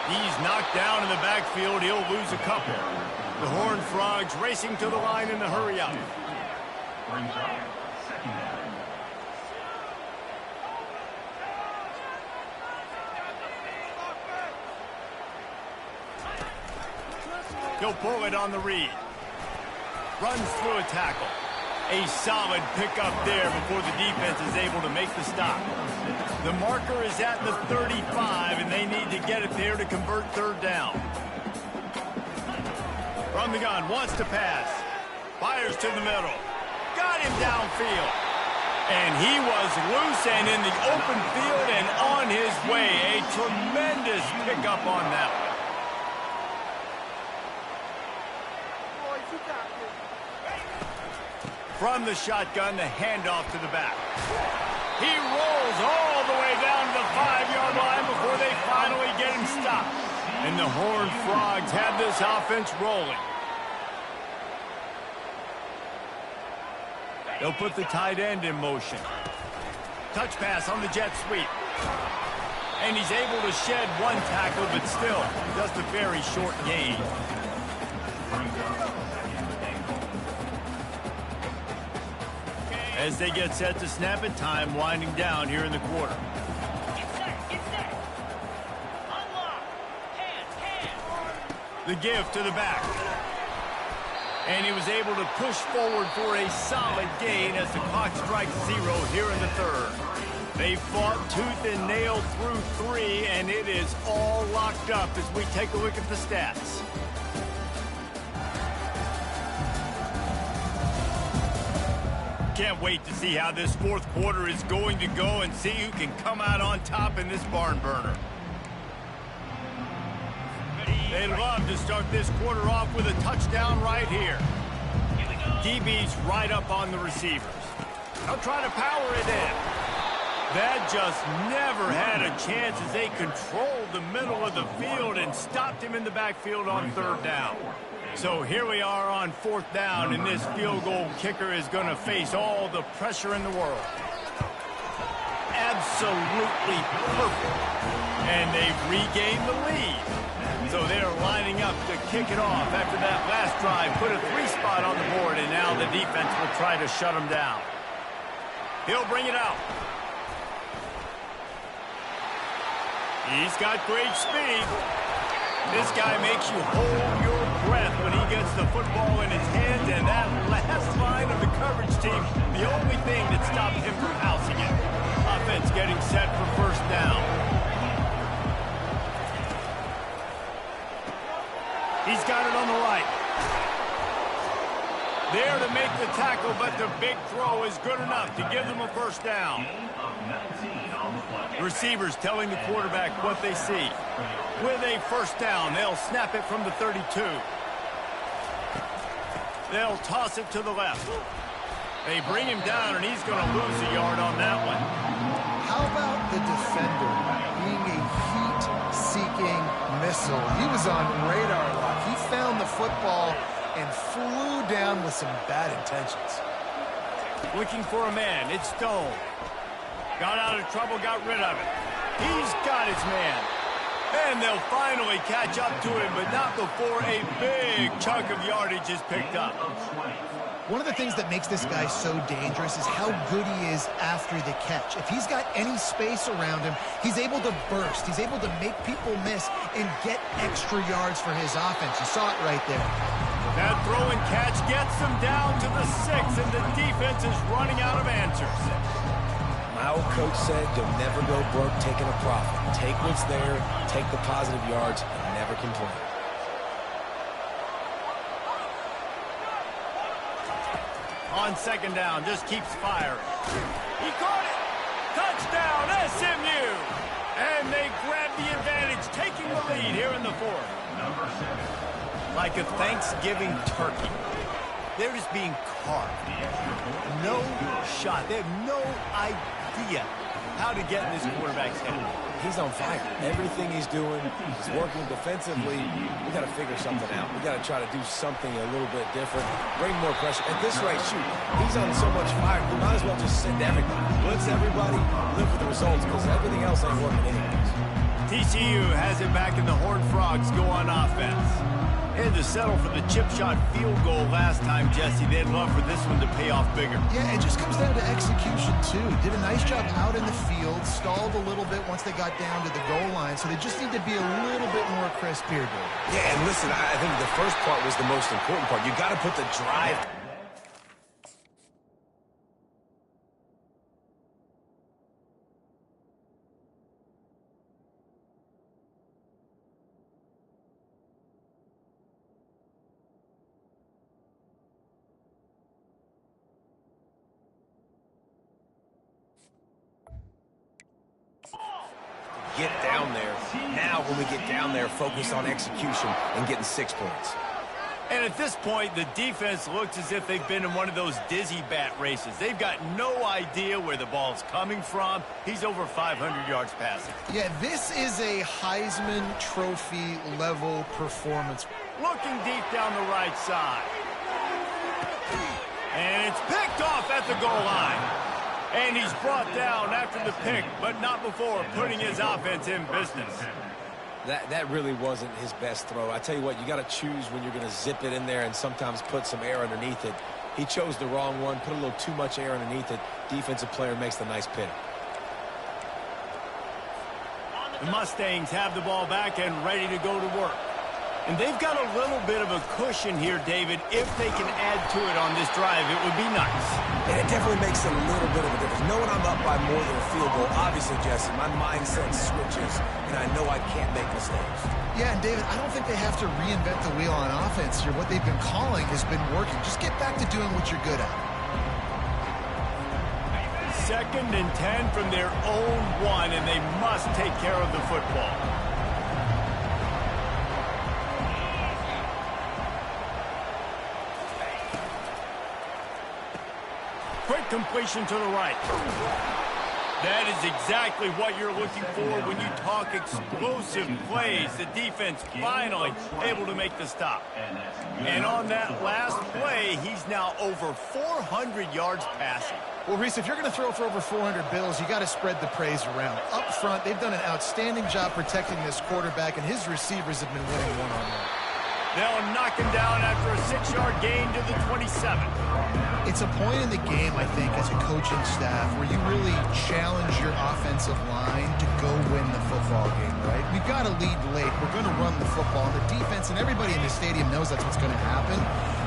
He's knocked down in the backfield. He'll lose a couple. The Horned Frogs racing to the line in the hurry up. Brings up 2nd down. He'll pull it on the read. Runs through a tackle. A solid pickup there before the defense is able to make the stop. The marker is at the 35, and they need to get it there to convert 3rd down. From the gun, wants to pass. Fires to the middle. Got him downfield. And he was loose and in the open field and on his way. A tremendous pickup on that one. From the shotgun, the handoff to the back. He rolls all the way down to the 5-yard line before they finally get him stopped. And the Horned Frogs have this offense rolling. They'll put the tight end in motion. Touch pass on the jet sweep. And he's able to shed 1 tackle, but still just a very short gain. As they get set to snap it, time winding down here in the quarter. The give to the back. And he was able to push forward for a solid gain as the clock strikes 0 here in the 3rd. They fought tooth and nail through 3, and it is all locked up as we take a look at the stats. Can't wait to see how this fourth quarter is going to go and see who can come out on top in this barn burner. They'd love to start this quarter off with a touchdown right here. DB's right up on the receivers. They'll try to power it in. That just never had a chance as they controlled the middle of the field and stopped him in the backfield on third down. So here we are on fourth down, and this field goal kicker is going to face all the pressure in the world. Absolutely perfect. And they've regained the lead. So they're lining up to kick it off after that last drive. Put a 3-spot on the board, and now the defense will try to shut them down. He'll bring it out. He's got great speed. This guy makes you hold your breath when he gets the football in his hands, and that last line of the coverage team, the only thing that stopped him from housing it. Offense getting set for first down. He's got it on the right. There to make the tackle, but the big throw is good enough to give them a first down. The receivers telling the quarterback what they see. With a first down, they'll snap it from the 32. They'll toss it to the left. They bring him down, and he's going to lose a yard on that one. How about the defender being a heat-seeking missile? He was on radar lock. He found the football and flew down with some bad intentions. Looking for a man. It's Stone. Got out of trouble, got rid of it. He's got his man. And they'll finally catch up to him, but not before a big chunk of yardage is picked up. One of the things that makes this guy so dangerous is how good he is after the catch. If he's got any space around him, he's able to burst. He's able to make people miss and get extra yards for his offense. You saw it right there. That throw and catch gets them down to the 6, and the defense is running out of answers. My old coach said you'll never go broke taking a profit. Take what's there, take the positive yards, and never complain. On second down, just keeps firing. He caught it! Touchdown, SMU! And they grab the advantage, taking the lead here in the fourth. Like a Thanksgiving turkey. They're just being carved. No shot. They have no idea how to get in this quarterback's head. He's on fire. Everything he's doing, he's working defensively. We got to figure something out. We got to try to do something a little bit different. Bring more pressure. At this rate, shoot, he's on so much fire. We might as well just send everybody. Blitz everybody, live with the results, because everything else ain't working anyways. TCU has it back, and the Horned Frogs go on offense. Had to settle for the chip shot field goal last time, Jesse. They'd love for this one to pay off bigger. Yeah, it just comes down to execution, too. Did a nice job out in the field, stalled a little bit once they got down to the goal line, so they just need to be a little bit more crisp here, Dave. Yeah, and listen, I think the first part was the most important part. You got to put the drive. Get down there. Now when we get down there, focus on execution and getting 6 points. And at this point, the defense looks as if they've been in one of those dizzy bat races. They've got no idea where the ball's coming from. He's over 500 yards passing. Yeah, this is a Heisman Trophy level performance. Looking deep down the right side. And it's picked off at the goal line. And he's brought down after the pick, but not before putting his offense in business. That really wasn't his best throw. I tell you what, you got to choose when you're going to zip it in there and sometimes put some air underneath it. He chose the wrong one, put a little too much air underneath it. Defensive player makes the nice pick. The Mustangs have the ball back and ready to go to work. And they've got a little bit of a cushion here, David. If they can add to it on this drive, it would be nice. And it definitely makes a little bit of a difference. Knowing I'm up by more than a field goal, obviously, Jesse, my mindset switches, and I know I can't make mistakes. Yeah, and David, I don't think they have to reinvent the wheel on offense here. What they've been calling has been working. Just get back to doing what you're good at. 2nd and 10 from their own 1, and they must take care of the football. Quick completion to the right. That is exactly what you're looking for when you talk explosive plays. The defense finally able to make the stop. And on that last play, he's now over 400 yards passing. Well, Reese, if you're going to throw for over 400 bills, you got to spread the praise around. Up front, they've done an outstanding job protecting this quarterback, and his receivers have been winning one-on-one. They'll knock him down after a 6-yard gain to the 27. It's a point in the game, I think, as a coaching staff, where you really challenge your offensive line to go win the football game, right? We've got to lead late. We're going to run the football. And the defense and everybody in the stadium knows that's what's going to happen.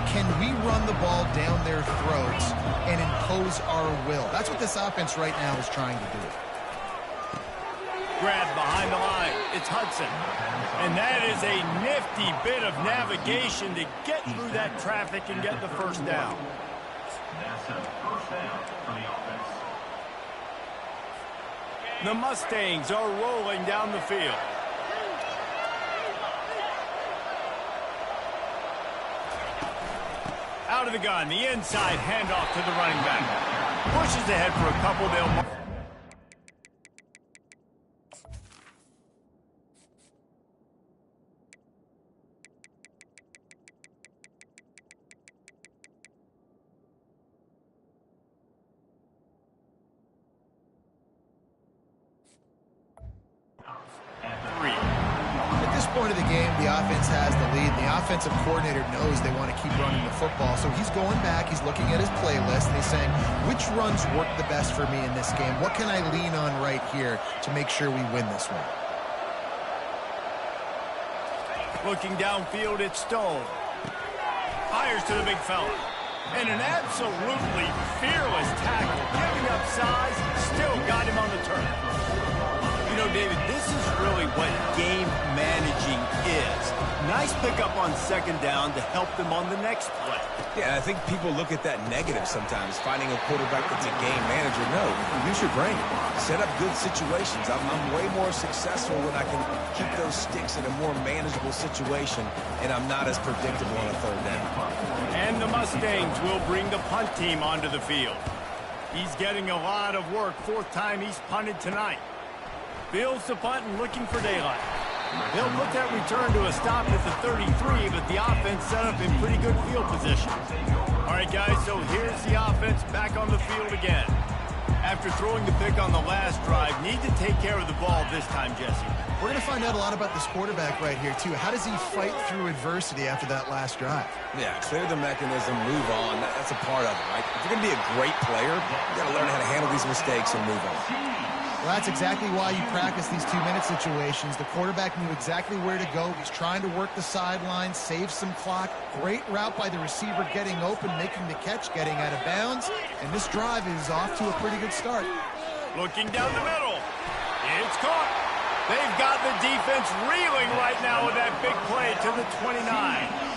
Can we run the ball down their throats and impose our will? That's what this offense right now is trying to do. Grab behind the line. It's Hudson. And that is a nifty bit of navigation to get through that traffic and get the first down. That's a first down for the offense. The Mustangs are rolling down the field. Out of the gun, the inside handoff to the running back. Pushes ahead for a couple. They'll... At this point of the game, the offense has the lead. The offensive coordinator knows they want to keep running the football. So he's going back, he's looking at his playlist, and he's saying, which runs work the best for me in this game? What can I lean on right here to make sure we win this one? Looking downfield, it's Stone. Fires to the big fella. And an absolutely fearless tackle. Giving up size, still got him on the turn. You know, David, this is really what game managing is. Nice pickup on 2nd down to help them on the next play. Yeah, I think people look at that negative sometimes, finding a quarterback that's a game manager. No, use your brain. Set up good situations. I'm way more successful when I can keep those sticks in a more manageable situation, and I'm not as predictable on a 3rd down. And the Mustangs will bring the punt team onto the field. He's getting a lot of work. 4th time he's punted tonight. Fields the punt and looking for daylight. They'll put that return to a stop at the 33, but the offense set up in pretty good field position. All right, guys, so here's the offense back on the field again. After throwing the pick on the last drive, need to take care of the ball this time, Jesse. We're going to find out a lot about this quarterback right here, too. How does he fight through adversity after that last drive? Yeah, clear the mechanism, move on. That's a part of it, right? If you're going to be a great player, you got to learn how to handle these mistakes and move on. Well, that's exactly why you practice these 2-minute situations. The quarterback knew exactly where to go. He's trying to work the sideline, save some clock. Great route by the receiver getting open, making the catch, getting out of bounds. And this drive is off to a pretty good start. Looking down the middle. It's caught. They've got the defense reeling right now with that big play to the 29.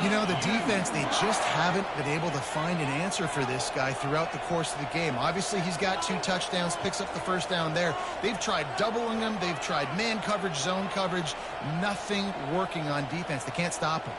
You know, the defense, they just haven't been able to find an answer for this guy throughout the course of the game. Obviously, he's got 2 touchdowns, picks up the 1st down there. They've tried doubling him. They've tried man coverage, zone coverage. Nothing working on defense. They can't stop him.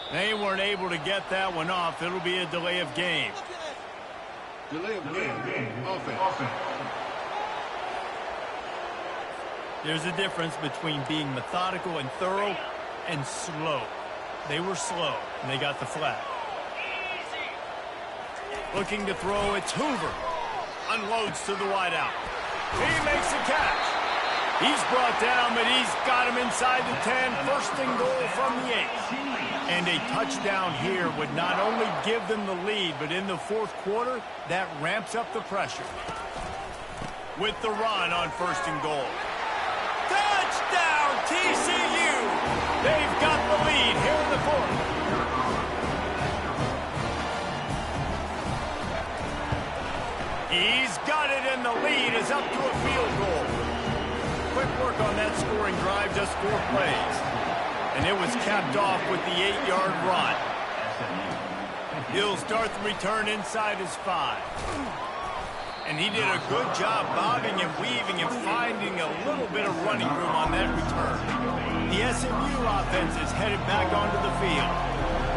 They weren't able to get that one off. It'll be a delay of game. Delay of game. Offense. There's a difference between being methodical and thorough and slow. They were slow, and they got the flag. Looking to throw, it's Hoover. Unloads to the wideout. He makes the catch. He's brought down, but he's got him inside the 10. 1st and goal from the 8. And a touchdown here would not only give them the lead, but in the 4th quarter, that ramps up the pressure. With the run on 1st and goal. Touchdown, TCU! They've got the lead here in the 4th. He's got it, and the lead is up to a field goal. Quick work on that scoring drive, just 4 plays. And it was capped off with the 8-yard run. He'll start the return inside his 5. And he did a good job bobbing and weaving and finding a little bit of running room on that return. The SMU offense is headed back onto the field.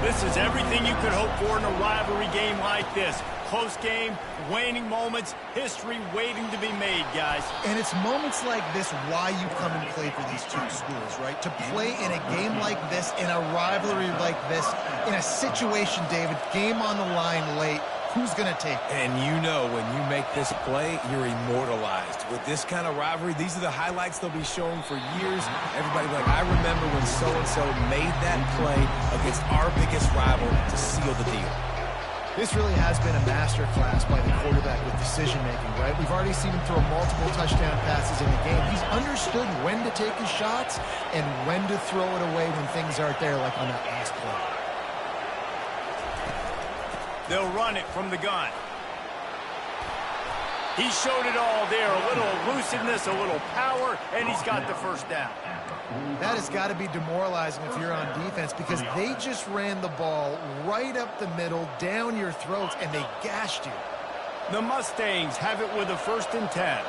This is everything you could hope for in a rivalry game like this. Close game, waning moments, history waiting to be made, guys. And it's moments like this why you come and play for these two schools, right? To play in a game like this, in a rivalry like this, in a situation, David, game on the line late, who's going to take it? And you know when you make this play, you're immortalized. With this kind of rivalry, these are the highlights they'll be showing for years. Everybody will be like, I remember when so-and-so made that play against our biggest rival to seal the deal. This really has been a masterclass by the quarterback with decision-making, right? We've already seen him throw multiple touchdown passes in the game. He's understood when to take his shots and when to throw it away when things aren't there, like on that last play. They'll run it from the gun. He showed it all there. A little elusiveness, a little power, and he's got the first down. That has got to be demoralizing if you're on defense because they just ran the ball right up the middle, down your throats, and they gashed you. The Mustangs have it with a 1st and 10.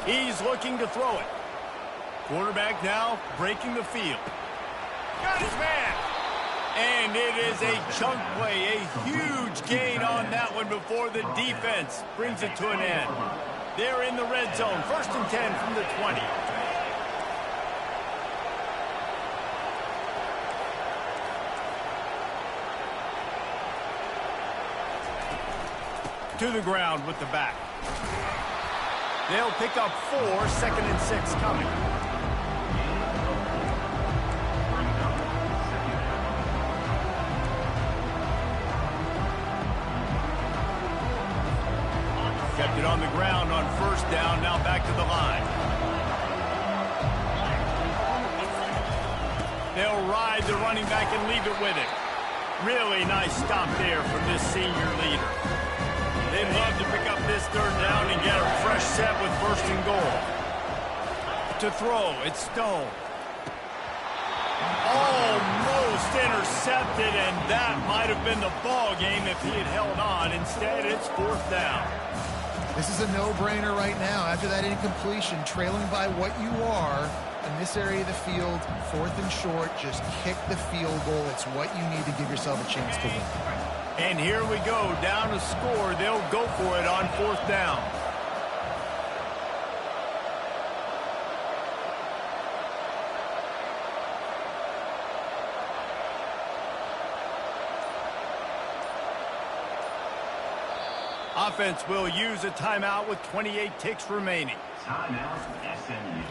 He's looking to throw it. Quarterback now breaking the field. Got his man. And it is a chunk play, a huge gain on that one before the defense brings it to an end. They're in the red zone, 1st and 10 from the 20. To the ground with the back. They'll pick up 4, 2nd and 6 coming. Kept it on the ground on 1st down, now back to the line. They'll ride the running back and leave it with him. Really nice stop there from this senior leader. They'd love to pick up this 3rd down and get a fresh set with 1st and goal. To throw, it's Stone. Almost intercepted, and that might have been the ball game if he had held on. Instead, it's 4th down. This is a no-brainer right now. After that incompletion, trailing by what you are in this area of the field, 4th and short, just kick the field goal. It's what you need to give yourself a chance to win. And here we go, down to score. They'll go for it on 4th down. Offense will use a timeout with 28 ticks remaining. Timeout, SMU.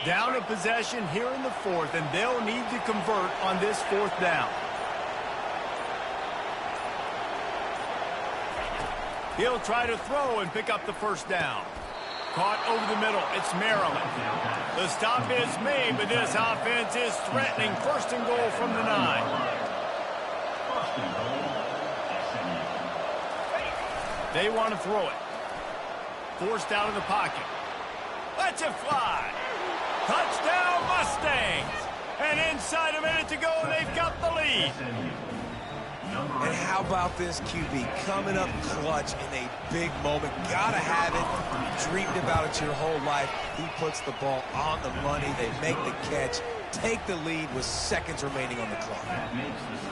Down a possession here in the 4th, and they'll need to convert on this 4th down. He'll try to throw and pick up the 1st down. Caught over the middle. It's Maryland. The stop is made, but this offense is threatening. 1st and goal from the 9. They want to throw it. Forced out of the pocket. Lets it fly. Touchdown, Mustangs. And inside a minute to go, they've got the lead. And how about this QB coming up clutch in a big moment? Gotta have it. You dreamed about it your whole life. He puts the ball on the money. They make the catch, take the lead with seconds remaining on the clock.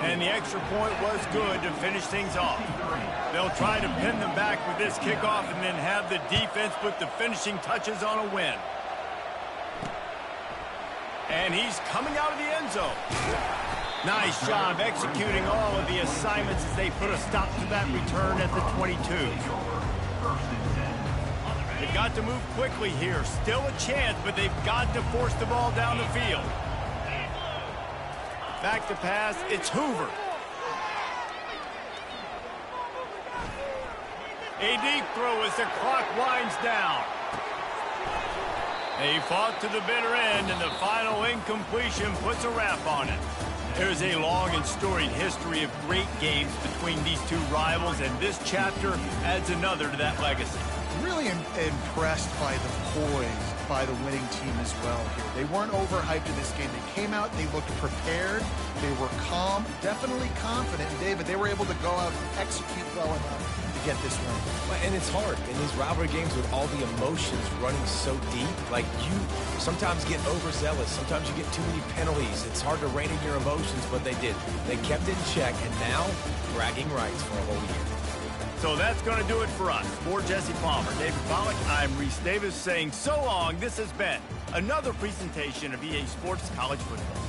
And the extra point was good to finish things off. They'll try to pin them back with this kickoff and then have the defense put the finishing touches on a win. And he's coming out of the end zone. Nice job executing all of the assignments as they put a stop to that return at the 22. They've got to move quickly here. Still a chance, but they've got to force the ball down the field. Back to pass, it's Hoover. A deep throw as the clock winds down. They fought to the bitter end, and the final incompletion puts a wrap on it. There's a long and storied history of great games between these two rivals, and this chapter adds another to that legacy. Really impressed by the poise by the winning team as well here. They weren't overhyped in this game. They came out, they looked prepared, they were calm, definitely confident. And David, they were able to go out and execute well enough to get this win. And it's hard in these rivalry games with all the emotions running so deep. Like, you sometimes get overzealous. Sometimes you get too many penalties. It's hard to rein in your emotions, but they did. They kept it in check, and now bragging rights for a whole year. So that's going to do it for us. For Jesse Palmer, David Pollack, I'm Reese Davis saying so long. This has been another presentation of EA Sports College Football.